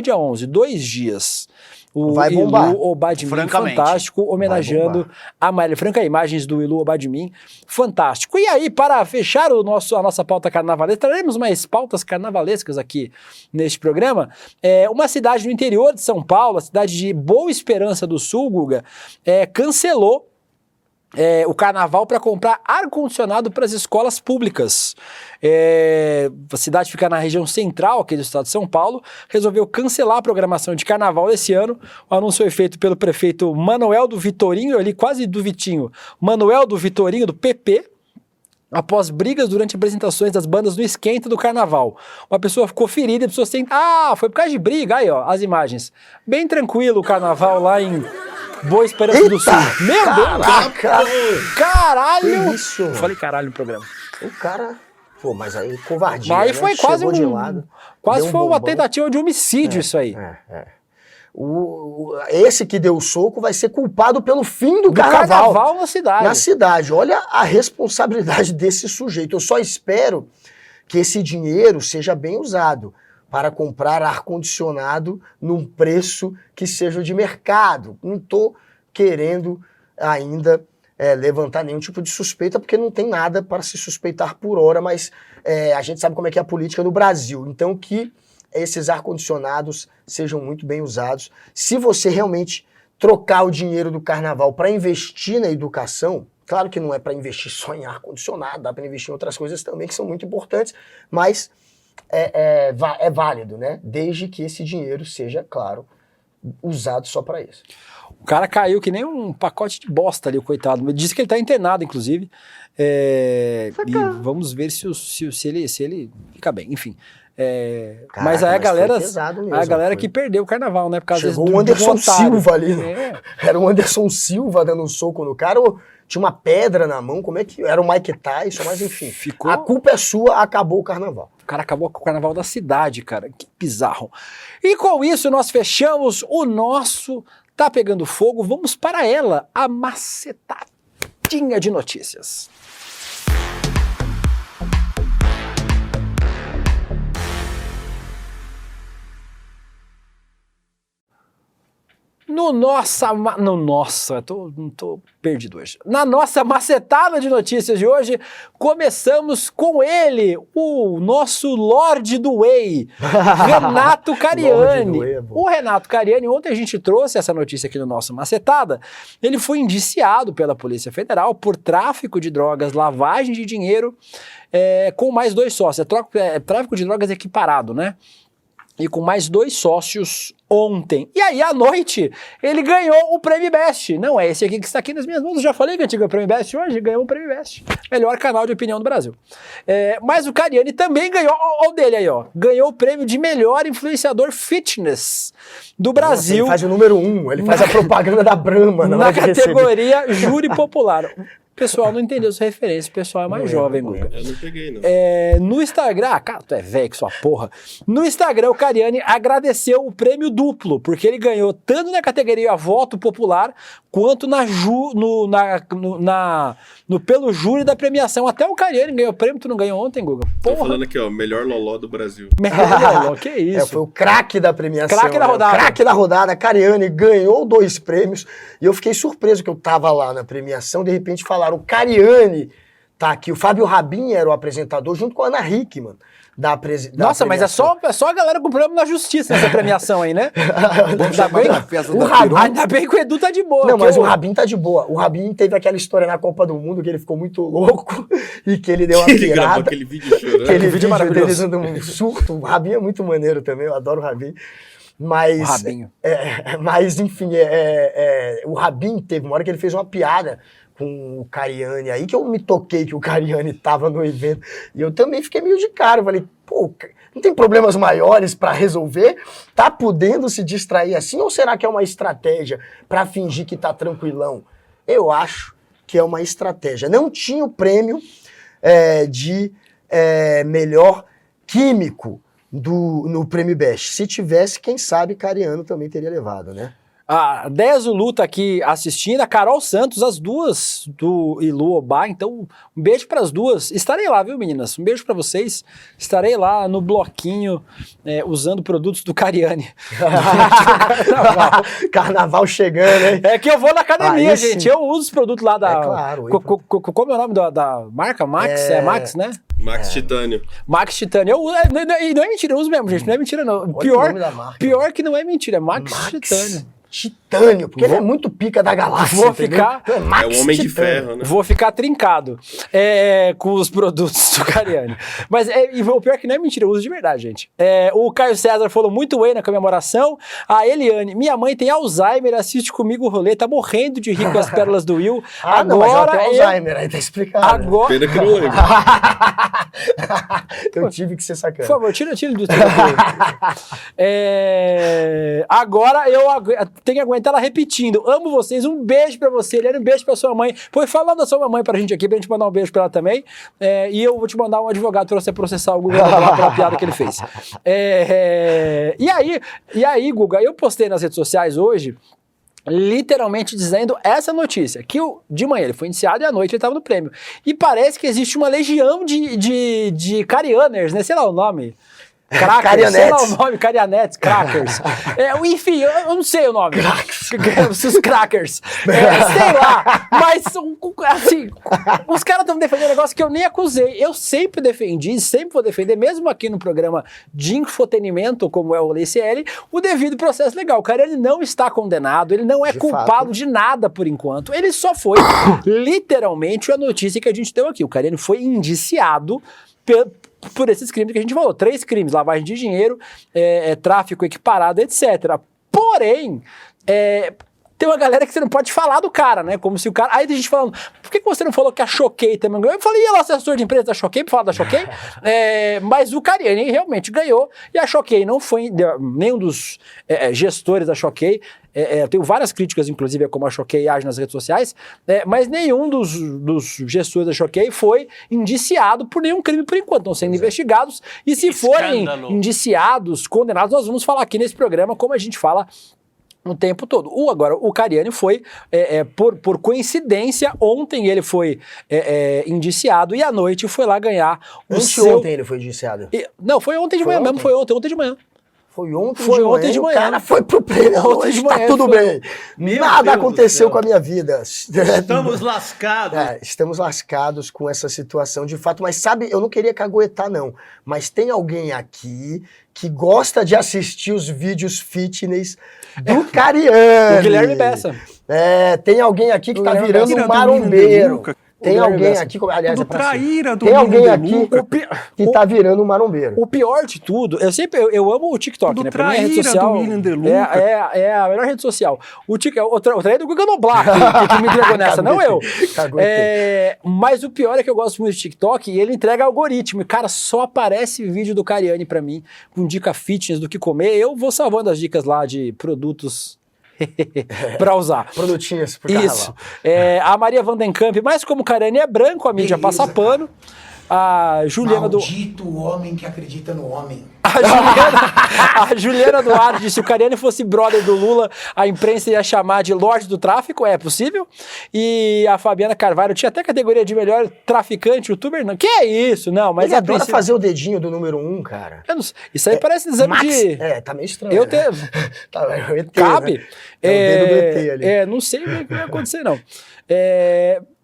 dia 11, 2 dias. O vai bombar. Ilu Obadimi, fantástico, homenageando a Marielle Franco, imagens do Ilu Obadimi, fantástico. E aí, para fechar a nossa pauta carnavalesca, traremos mais pautas carnavalescas aqui neste programa. Uma cidade no interior de São Paulo, a cidade de Boa Esperança do Sul, Guga, cancelou o carnaval para comprar ar-condicionado para as escolas públicas. A cidade fica na região central aqui do estado de São Paulo, resolveu cancelar a programação de carnaval esse ano. O anúncio foi feito pelo prefeito Manuel do Vitorinho, ali quase do Vitinho, Manuel do Vitorinho, do PP, após brigas durante apresentações das bandas no esquenta do carnaval. Uma pessoa ficou ferida, a pessoa sente... foi por causa de briga. Aí, ó, as imagens. Bem tranquilo o carnaval lá em Boa Esperança do Sul. Meu Deus! Caralho! Que isso? Eu falei caralho no programa. O cara... Pô, mas aí covardia, Mas aí né? foi quase Chegou de lado, quase deu foi uma bombão. tentativa de homicídio isso aí. Esse que deu o soco vai ser culpado pelo fim do carnaval na cidade. Na cidade. Olha a responsabilidade desse sujeito. Eu só espero que esse dinheiro seja bem usado para comprar ar-condicionado num preço que seja de mercado. Não estou querendo ainda levantar nenhum tipo de suspeita, porque não tem nada para se suspeitar por hora, mas a gente sabe como é que é a política no Brasil. Então que esses ar-condicionados sejam muito bem usados. Se você realmente trocar o dinheiro do carnaval para investir na educação, claro que não é para investir só em ar-condicionado, dá para investir em outras coisas também que são muito importantes, mas é válido, né? Desde que esse dinheiro seja, claro, usado só para isso. O cara caiu que nem um pacote de bosta ali, o coitado. Disse que ele tá internado, inclusive. E vamos ver se ele fica bem, enfim. Caraca, mas aí a galera, mesmo, que perdeu o carnaval, né? Por causa chegou o Anderson Silva ali. Era o Anderson Silva dando um soco no cara, ou tinha uma pedra na mão, como é que... Era o Mike Tyson, mas enfim. A culpa é sua, acabou o carnaval. O cara acabou com o carnaval da cidade, cara. Que bizarro. E com isso nós fechamos o nosso Tá Pegando Fogo. Vamos para ela, a macetadinha de notícias. tô perdido hoje. Na nossa macetada de notícias de hoje, começamos com ele, o nosso Lorde do Whey, Renato Cariani. O Renato Cariani, ontem a gente trouxe essa notícia aqui no nosso Macetada, ele foi indiciado pela Polícia Federal por tráfico de drogas, lavagem de dinheiro, com mais 2 sócios. Tráfico de drogas equiparado, né? E com mais 2 sócios ontem. E aí, à noite, ele ganhou o Prêmio Best. Não é esse aqui que está aqui nas minhas mãos. Eu já falei que a gente ganhou o Prêmio Best hoje. Ganhou o Prêmio Best. Melhor canal de opinião do Brasil. Mas o Cariani também ganhou, olha o dele aí, ó. Ganhou o prêmio de melhor influenciador fitness do Brasil. Nossa, ele faz o número 1. Ele faz a propaganda da Brahma. Na categoria Júri Popular. O pessoal não entendeu essa referência, o pessoal é mais jovem, Guga. Eu não peguei, não. No Instagram, cara, tu é velho que sua porra. No Instagram, o Cariani agradeceu o prêmio duplo, porque ele ganhou tanto na categoria Voto Popular, quanto pelo júri da premiação. Até o Cariani ganhou o prêmio, tu não ganhou ontem, Guga? Tô falando aqui, ó, melhor loló do Brasil. Melhor loló, que isso? Foi o craque da premiação. Craque da rodada. O craque da rodada, Cariani ganhou 2 prêmios, e eu fiquei surpreso que eu tava lá na premiação, de repente falaram, o Cariani tá aqui, o Fábio Rabin era o apresentador, junto com a Ana Hickman. Nossa, mas é só a galera com problema na justiça nessa premiação aí, né? Ainda bem que o Edu tá de boa. Não, mas o Rabin tá de boa. O Rabin teve aquela história na Copa do Mundo que ele ficou muito louco e que ele deu uma pirada. Ele gravou aquele vídeo chorando. Aquele vídeo maravilhoso. Dele dando um surto. O Rabin é muito maneiro também, eu adoro o Rabin. Mas, o Rabinho. Mas enfim, o Rabin teve uma hora que ele fez uma piada com o Cariani aí, que eu me toquei que o Cariani tava no evento, e eu também fiquei meio de cara, eu falei, pô, não tem problemas maiores pra resolver? Tá podendo se distrair assim, ou será que é uma estratégia pra fingir que tá tranquilão? Eu acho que é uma estratégia. Não tinha o prêmio de melhor químico no Prêmio Best. Se tivesse, quem sabe Cariani também teria levado, né? A Deso Lu tá aqui assistindo, a Carol Santos, as duas do Ilu Obá, então um beijo pras duas. Estarei lá, viu, meninas? Um beijo pra vocês. Estarei lá no bloquinho usando produtos do Cariani. Carnaval chegando, hein? É que eu vou na academia, gente. Eu uso os produtos lá da... claro. Como é o nome da marca? Max? É Max, né? Max Titânio. Max Titânio. E não é mentira, eu uso mesmo, gente. Não é mentira, não. Pior que não é mentira, é Max Titânio. Titânio, porque ele é muito pica da galáxia. Vou ficar... É o Homem de Ferro, né? Vou ficar trincado com os produtos do Cariani. Mas o pior que não é mentira, eu uso de verdade, gente. O Caio César falou muito whey na comemoração. A Eliane, minha mãe tem Alzheimer, assiste comigo o rolê, tá morrendo de rir com as pérolas do Will. Não, mas ela tem Alzheimer, aí tá explicado. Agora... Pena que não lembro. Eu tive que ser sacana. Por favor, tira do agora eu tenho que aguentar ela repetindo. Amo vocês, um beijo pra você, Eliane, um beijo pra sua mãe. Foi falando da sua mamãe pra gente aqui, pra gente mandar um beijo pra ela também. E eu vou te mandar um advogado pra você processar o Guga pela piada que ele fez. E aí, Guga, eu postei nas redes sociais hoje, literalmente dizendo essa notícia, que de manhã ele foi indiciado e à noite ele estava no prêmio. E parece que existe uma legião de Carianers, né? Sei lá o nome. Crackers, sei lá o nome, Carianetes, Crackers. Enfim, eu não sei o nome. Os Crackers. Sei lá. Mas, assim, os caras estão defendendo um negócio que eu nem acusei. Eu sempre defendi, sempre vou defender, mesmo aqui no programa de infotenimento, como é o LCL, o devido processo legal. O cara, ele não está condenado, ele não é culpado de nada por enquanto. Ele só foi, literalmente, a notícia que a gente deu aqui. O cara, ele foi indiciado por esses crimes que a gente falou, 3 crimes, lavagem de dinheiro, tráfico equiparado, etc. Porém, tem uma galera que você não pode falar do cara, né? Como se o cara... Aí tem gente falando, por que você não falou que a Choquei também ganhou? Eu falei, e ela, assessor de empresa da Choquei, pra falar da Choquei? Mas o Cariani realmente ganhou, e a Choquei não foi nenhum dos gestores da Choquei. Eu tenho várias críticas, inclusive, a como a Choquei age nas redes sociais, mas nenhum dos gestores da Choquei foi indiciado por nenhum crime por enquanto, estão sendo investigados, e se forem indiciados, condenados, nós vamos falar aqui nesse programa, como a gente fala o tempo todo. Agora, o Cariani foi, por coincidência, ontem ele foi indiciado e à noite foi lá ganhar Ontem ele foi indiciado? Não, foi ontem de manhã mesmo, foi ontem de manhã. Foi ontem de manhã. O cara foi pro prêmio Ontem de hoje, manhã tá tudo foi. bem. Meu Nada Deus do aconteceu céu. com a minha vida. Estamos lascados. Estamos lascados com essa situação de fato. Mas sabe, eu não queria caguetar não, mas tem alguém aqui que gosta de assistir os vídeos fitness do Cariani. O Guilherme Bessa. Tem alguém aqui que tá Guilherme virando Bessa. um marombeiro. Tem Guilherme alguém Bessa. aqui, aliás, Do traíra do tem alguém William aqui Deluca. que tá virando um marombeiro. O pior de tudo, eu amo o TikTok, Do né? Pra mim a rede traíra social do William Deluca. é a melhor rede social. O traíra do Guga Noblar, que me entregou nessa, não eu. Mas o pior é que eu gosto muito de TikTok e ele entrega algoritmo. E, cara, só aparece vídeo do Cariani pra mim, com dica fitness do que comer. Eu vou salvando as dicas lá de produtos pra usar. Produtinhos pro Isso. carnaval. A Maria Vandenkamp, mas como o Cariani é branco, a mídia passa pano. A Juliana do... Maldito homem que acredita no homem. A Juliana Duarte disse: se o Cariani fosse brother do Lula, a imprensa ia chamar de Lorde do Tráfico, é possível. E a Fabiana Carvalho tinha até categoria de melhor traficante, youtuber, não. Que é isso? Não, mas Ele a adora princípio... fazer o dedinho do número 1, cara. Eu não sei. Isso aí parece exame de... Tá meio estranho. Eu né? tenho... Tá, o ET, Cabe? né? É o dedo do ET ali. Não sei o que vai acontecer, não.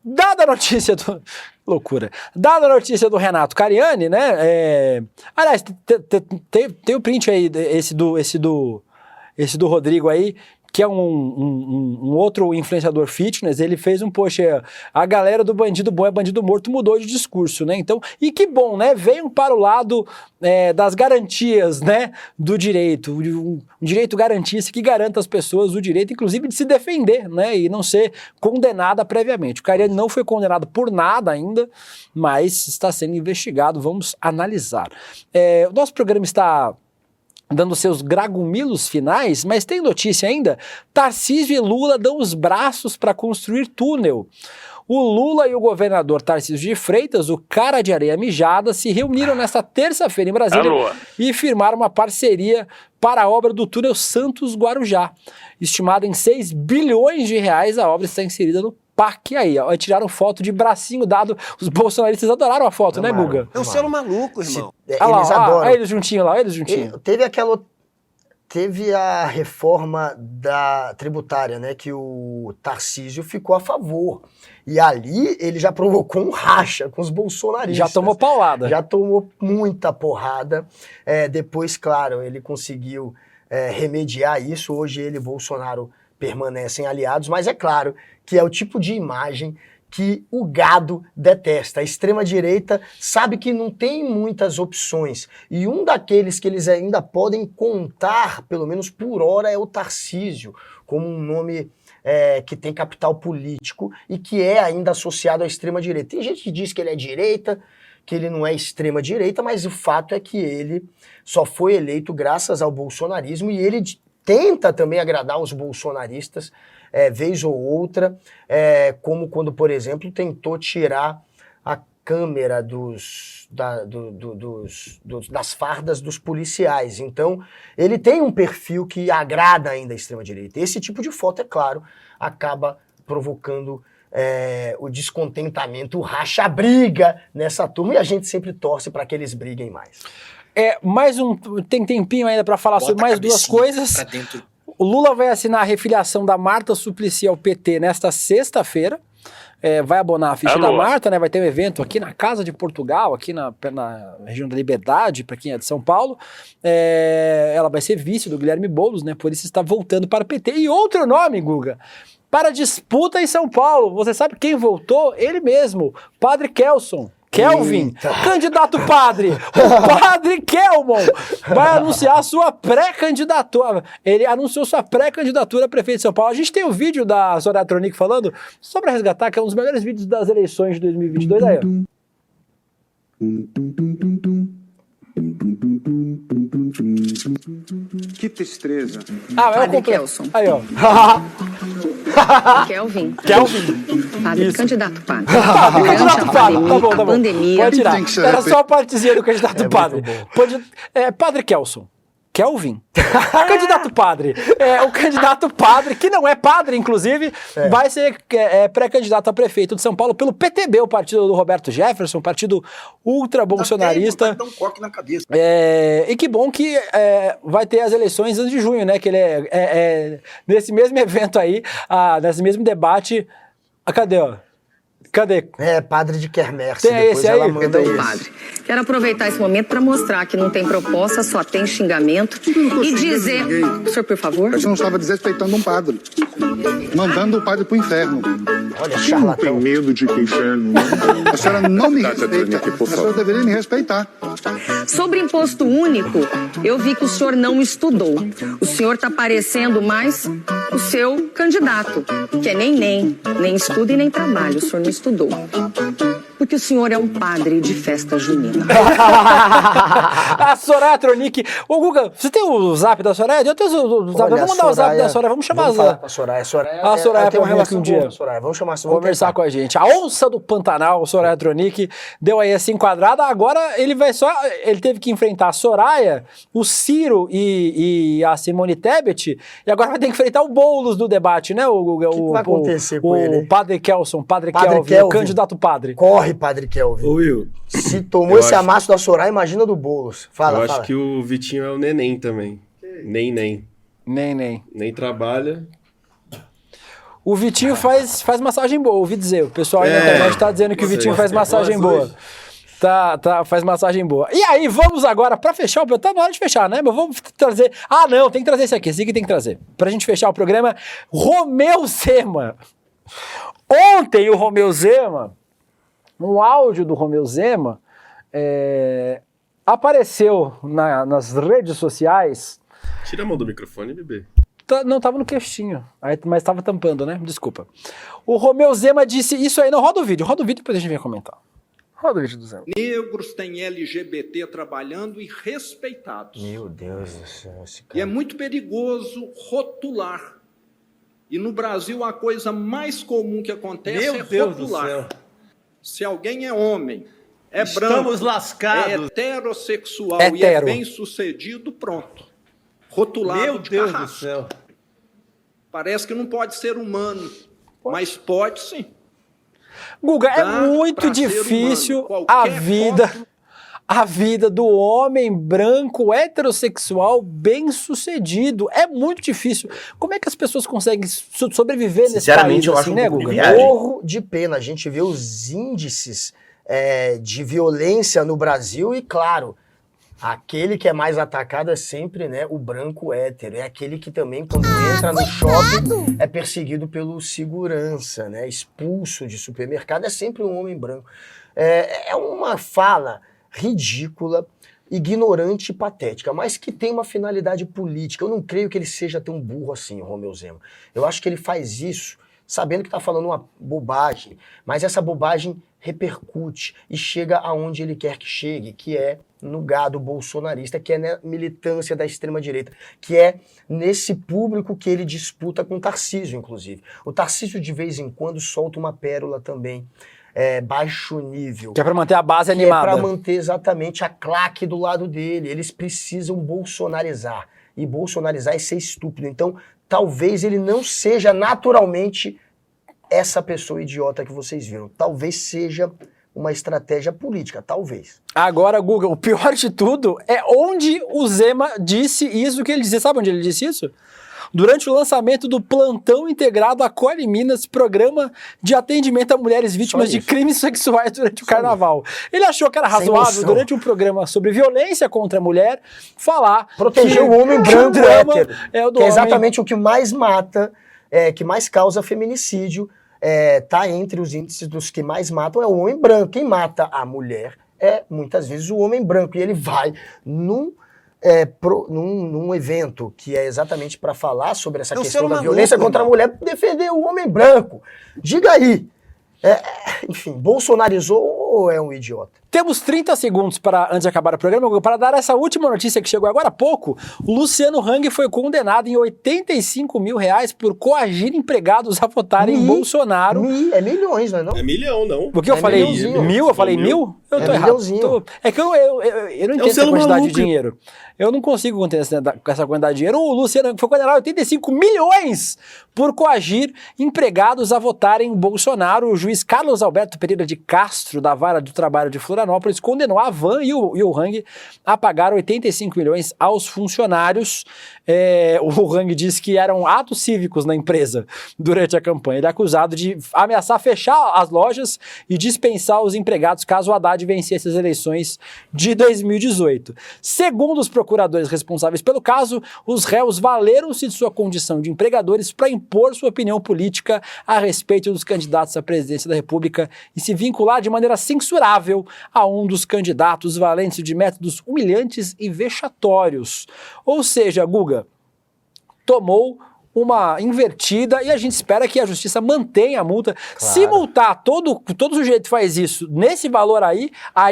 Dada a notícia do... Loucura. Dada a notícia do Renato Cariani, né? Aliás, tem o print aí, esse do Rodrigo aí, que é um outro influenciador fitness. Ele fez um post, a galera do bandido bom é bandido morto, mudou de discurso, né? Então, e que bom, né? Venham para o lado das garantias, né? Do direito, um direito garantista que garanta às pessoas o direito, inclusive, de se defender, né? E não ser condenada previamente. O Cariani não foi condenado por nada ainda, mas está sendo investigado. Vamos analisar. O nosso programa está dando seus gragumilos finais, mas tem notícia ainda. Tarcísio e Lula dão os braços para construir túnel. O Lula e o governador Tarcísio de Freitas, o cara de areia mijada, se reuniram nesta terça-feira em Brasília e firmaram uma parceria para a obra do túnel Santos-Guarujá. Estimada em 6 bilhões de reais, a obra está inserida no PAC aí, ó. Tiraram foto de bracinho dado. Os bolsonaristas adoraram a foto, né, Guga? É um selo maluco, irmão. Eles adoram. adoram. Eles juntinhos lá, eles juntinhos. Teve a reforma da tributária, né, que o Tarcísio ficou a favor. E ali ele já provocou um racha com os bolsonaristas. Já tomou paulada. Já tomou muita porrada. Depois, claro, ele conseguiu remediar isso. Hoje ele e Bolsonaro permanecem aliados, mas é claro que é o tipo de imagem que o gado detesta. A extrema-direita sabe que não tem muitas opções. E um daqueles que eles ainda podem contar, pelo menos por hora, é o Tarcísio, como um nome que tem capital político e que é ainda associado à extrema-direita. Tem gente que diz que ele é direita, que ele não é extrema-direita, mas o fato é que ele só foi eleito graças ao bolsonarismo e ele tenta também agradar os bolsonaristas vez ou outra, como quando, por exemplo, tentou tirar a câmera das fardas dos policiais. Então, ele tem um perfil que agrada ainda a extrema-direita. Esse tipo de foto, é claro, acaba provocando o descontentamento, o racha-briga nessa turma, e a gente sempre torce para que eles briguem mais. Tem tempinho ainda para falar sobre mais duas coisas. O Lula vai assinar a refiliação da Marta Suplicy ao PT nesta sexta-feira. Vai abonar a ficha da Marta, né? Vai ter um evento aqui na Casa de Portugal, aqui na região da Liberdade, para quem é de São Paulo. Ela vai ser vice do Guilherme Boulos, né? Por isso está voltando para o PT. E outro nome, Guga, para disputa em São Paulo. Você sabe quem voltou? Ele mesmo, Padre Kelson. Kelvin, candidato padre, o padre Kelmon vai anunciar a sua pré-candidatura. Ele anunciou sua pré-candidatura a prefeito de São Paulo. A gente tem o vídeo da Soraya Tronic falando, só para resgatar, que é um dos melhores vídeos das eleições de 2022. Aí, ó. Que tristeza. Padre Kelson. Aí, ó. Kelvin. Padre, isso. Candidato padre. Padre, candidato padre. Tá bom. Pandemia. Pode tirar. Era só a partezinha do candidato padre. Padre Kelson. Kelvin? Candidato padre. O candidato padre, que não é padre, inclusive, vai ser pré-candidato a prefeito de São Paulo pelo PTB, o partido do Roberto Jefferson, partido ultra-bolsonarista. Dá um coque na cabeça. E que bom que vai ter as eleições antes de junho, né? Que ele nesse mesmo evento aí, nesse mesmo debate. Cadê, ó? Cadê? Padre de Quermesse. Tem esse aí? Ela manda esse. Padre, quero aproveitar esse momento para mostrar que não tem proposta, só tem xingamento. E dizer... O senhor, por favor? A senhora não estava desrespeitando um padre. Mandando o padre pro inferno. Olha, Não tem charlatão. medo de que inferno. A senhora não me respeita. A senhora deveria me respeitar. Sobre imposto único, eu vi que o senhor não estudou. O senhor está parecendo mais o seu candidato, que é nem estuda e nem trabalha. O senhor não estudou. Porque o senhor é um padre de festa junina. A Soraya Tronic. Ô, Guga, você tem o zap da Soraya? Eu tenho o zap. Vamos mandar o zap da Soraya. Vamos chamar a Soraya. A Soraya tem uma relação um dia. Soraya, vamos chamar. Vamos conversar com a gente. A onça do Pantanal, Soraya Tronic, deu aí essa enquadrada. Agora ele teve que enfrentar a Soraya, o Ciro e a Simone Tebet, e agora vai ter que enfrentar o Boulos do debate, né, o Guga? O que vai acontecer com ele? O Padre Kelvin, o candidato padre. Corre, Padre Kelvin. Ô, Will. Se tomou esse amasso da Soraya, imagina do Boulos. Fala. Acho que o Vitinho é o neném também. Nem trabalha. O Vitinho faz massagem boa, ouvi dizer. O pessoal aí na internet tá dizendo que o Vitinho faz massagem boa. Faz massagem boa. E aí, vamos agora, pra fechar o... Tá na hora de fechar, né? Mas vamos trazer... Não, tem que trazer esse aqui que tem que trazer. Pra gente fechar o programa, Romeu Zema. Ontem o Romeu Zema, um áudio do Romeu Zema, apareceu nas redes sociais. Tira a mão do microfone, bebê. Não, tava no queixinho, mas tava tampando, né? Desculpa. O Romeu Zema disse isso aí. Não, roda o vídeo, depois a gente vem comentar. Roda o vídeo do Zema. Negros têm LGBT trabalhando e respeitados. Meu Deus do céu, esse cara. E é muito perigoso rotular. E no Brasil a coisa mais comum que acontece é rotular. Se alguém é homem, é branco, Estamos lascados. é heterossexual e Hetero. é bem-sucedido, pronto. Rotulado Meu de Deus carrasco. do céu. Parece que não pode ser humano, mas pode sim. Guga, é Dá muito pra ser difícil humano. a Qualquer vida do homem branco, heterossexual, bem-sucedido. É muito difícil. Como é que as pessoas conseguem sobreviver nesse país Sinceramente, eu acho assim, um né, pouco de Guga? viagem. Morro de pena. A gente vê os índices de violência no Brasil e, claro, aquele que é mais atacado é sempre, né, o branco hétero. É aquele que também, quando entra no shopping, é perseguido pelo segurança, né, expulso de supermercado. É sempre um homem branco. É uma fala ridícula, ignorante e patética, mas que tem uma finalidade política. Eu não creio que ele seja tão burro assim, o Romeu Zema. Eu acho que ele faz isso sabendo que está falando uma bobagem, mas essa bobagem repercute e chega aonde ele quer que chegue, que é no gado bolsonarista, que é na militância da extrema-direita, que é nesse público que ele disputa com o Tarcísio, inclusive. O Tarcísio, de vez em quando, solta uma pérola também, baixo nível. Que é pra manter a base Que animada. é pra manter exatamente a claque do lado dele. Eles precisam bolsonarizar. E bolsonarizar é ser estúpido. Então, talvez ele não seja naturalmente essa pessoa idiota que vocês viram. Talvez seja uma estratégia política, talvez. Agora, Guga, o pior de tudo é onde o Zema disse isso que ele dizia. Sabe onde ele disse isso? Durante o lançamento do Plantão Integrado Acolhe Minas, programa de atendimento a mulheres vítimas de crimes sexuais durante o carnaval. Ele achou que era razoável, durante um programa sobre violência contra a mulher, falar... Proteger o homem branco hétero, que é exatamente o que mais mata, que mais causa feminicídio, tá entre os índices dos que mais matam, é o homem branco. Quem mata a mulher é, muitas vezes, o homem branco. E ele vai num evento que é exatamente para falar sobre essa questão da violência contra a mulher, defender o homem branco. Diga aí, enfim, bolsonarizou ou é um idiota? Temos 30 segundos antes de acabar o programa, para dar essa última notícia que chegou agora há pouco. O Luciano Hang foi condenado em R$85 mil por coagir empregados a votarem em Bolsonaro. É milhões, não é não? É milhão, não. Porque eu falei mil? Eu falei mil? Eu tô errado. É que eu não entendo essa quantidade de dinheiro. Eu não consigo entender essa quantidade de dinheiro. O Luciano Hang foi condenado a 85 milhões por coagir empregados a votarem em Bolsonaro. O juiz Carlos Alberto Pereira de Castro, da Vara do Trabalho de Florianópolis, condenou a Van e o Hang a pagar 85 milhões aos funcionários. O Hang disse que eram atos cívicos na empresa durante a campanha. Ele é acusado de ameaçar fechar as lojas e dispensar os empregados caso o Haddad vencesse as eleições de 2018. Segundo os procuradores responsáveis pelo caso, os réus valeram-se de sua condição de empregadores para impor sua opinião política a respeito dos candidatos à presidência da República e se vincular de maneira censurável a um dos candidatos, valendo-se de métodos humilhantes e vexatórios. Ou seja, Guga tomou uma invertida e a gente espera que a justiça mantenha a multa. Claro. Se multar todo sujeito que faz isso nesse valor aí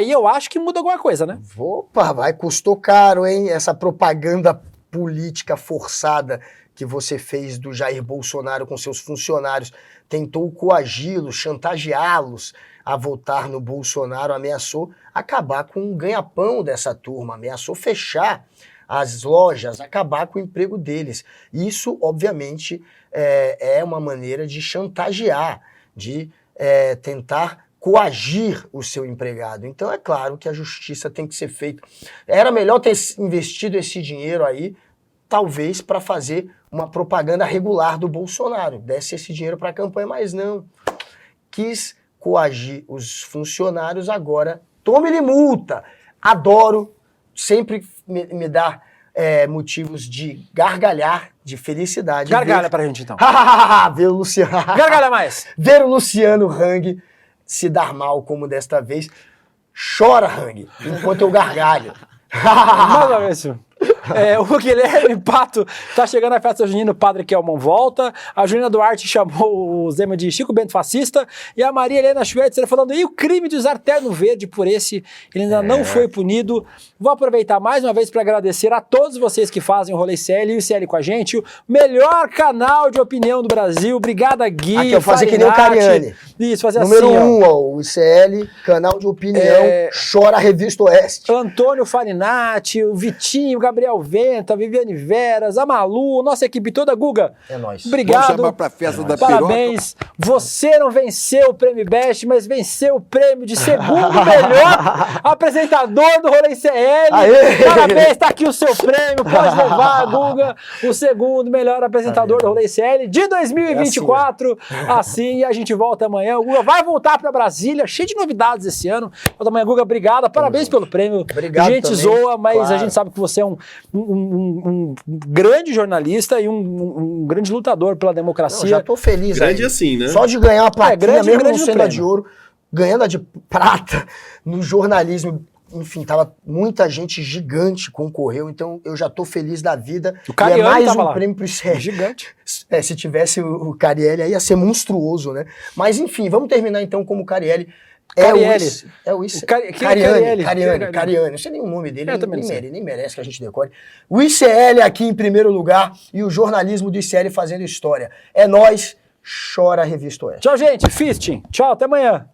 eu acho que muda alguma coisa, né? Opa, custou caro, hein? Essa propaganda política forçada que você fez do Jair Bolsonaro com seus funcionários, tentou coagi-los, chantageá-los a votar no Bolsonaro, ameaçou acabar com o ganha-pão dessa turma, ameaçou fechar as lojas, acabar com o emprego deles. Isso, obviamente, é uma maneira de chantagear, de tentar coagir o seu empregado. Então, é claro que a justiça tem que ser feita. Era melhor ter investido esse dinheiro aí, talvez, para fazer uma propaganda regular do Bolsonaro. Desse esse dinheiro para a campanha, mas não. Quis coagir os funcionários, agora tome-lhe multa. Adoro, sempre me dá motivos de gargalhar, de felicidade. Gargalha pra gente, então. Ver o Luciano... Gargalha mais! Ver o Luciano Hang se dar mal como desta vez. Chora, Hang, enquanto eu gargalho. Mais uma vez, senhor. O Guilherme Pato tá chegando à festa junina, o Padre Kelman volta. A Juliana Duarte chamou o Zema de Chico Bento fascista. E a Maria Helena Schweitzer falando, e o crime de usar terno verde por esse, ele ainda não foi punido. Vou aproveitar mais uma vez para agradecer a todos vocês que fazem o Rolê ICL e o ICL com a gente, o melhor canal de opinião do Brasil. Obrigada, Gui. Aqui eu fazer que nem o Cariani. Isso, fazer Número assim, 1, o ICL, canal de opinião, chora a Revista Oeste. Antônio Farinati, o Vitinho, o Gabriel Venta, a Viviane Veras, a Malu, nossa equipe toda. Guga, é nóis. Obrigado. Vamos chamar pra festa da Parabéns. Piroca. Você não venceu o Prêmio Best, mas venceu o prêmio de segundo melhor apresentador do Rolê ICL. Aê! Parabéns, tá aqui o seu prêmio. Pode levar, Guga, o segundo melhor apresentador do Rolê ICL de 2024. Assim, a gente volta amanhã. O Guga vai voltar pra Brasília, cheio de novidades esse ano. Volta amanhã, Guga, obrigado. Parabéns pelo prêmio. Obrigado. A gente também, zoa, mas claro. A gente sabe que você é um grande jornalista e um grande lutador pela democracia. Não, já tô feliz. Grande aí. assim, né? Só de ganhar uma plaquinha, grande, mesmo grande não no sendo a prêmio. de ouro, ganhando a de prata no jornalismo. Enfim, tava muita gente gigante concorreu, então eu já tô feliz da vida. O Cariani e é mais tava um lá. prêmio pro ICL. Gigante. Se tivesse o Carielli aí ia ser monstruoso, né? Mas enfim, vamos terminar então como o Carielli. Cariani. Não sei nem o nome dele, nem merece que a gente decore. O ICL aqui em primeiro lugar e o jornalismo do ICL fazendo história. É nóis, chora a Revista Oeste. Tchau, gente. Fisting. Tchau, até amanhã.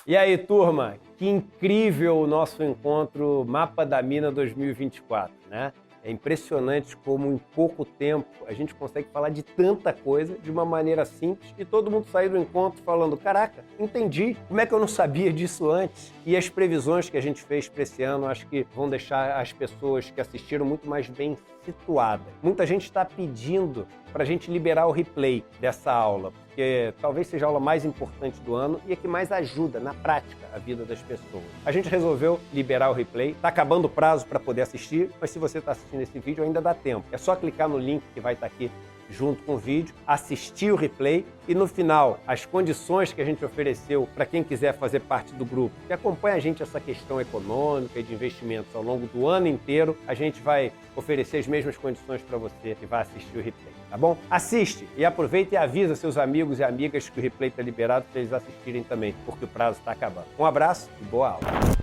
E aí, turma? Que incrível o nosso encontro Mapa da Mina 2024, né? É impressionante como em pouco tempo a gente consegue falar de tanta coisa de uma maneira simples e todo mundo sair do encontro falando, caraca, entendi, como é que eu não sabia disso antes? E as previsões que a gente fez para esse ano acho que vão deixar as pessoas que assistiram muito mais bem situadas. Muita gente está pedindo para a gente liberar o replay dessa aula, porque talvez seja a aula mais importante do ano e a que mais ajuda na prática a vida das pessoas. A gente resolveu liberar o replay, está acabando o prazo para poder assistir, mas se você está assistindo esse vídeo ainda dá tempo. É só clicar no link que vai estar aqui junto com o vídeo, assistir o replay e no final as condições que a gente ofereceu para quem quiser fazer parte do grupo, que acompanha a gente essa questão econômica e de investimentos ao longo do ano inteiro, a gente vai oferecer as mesmas condições para você que vai assistir o replay. tá bom? Assiste e aproveita e avisa seus amigos e amigas que o replay tá liberado para eles assistirem também, porque o prazo está acabando. Um abraço e boa aula.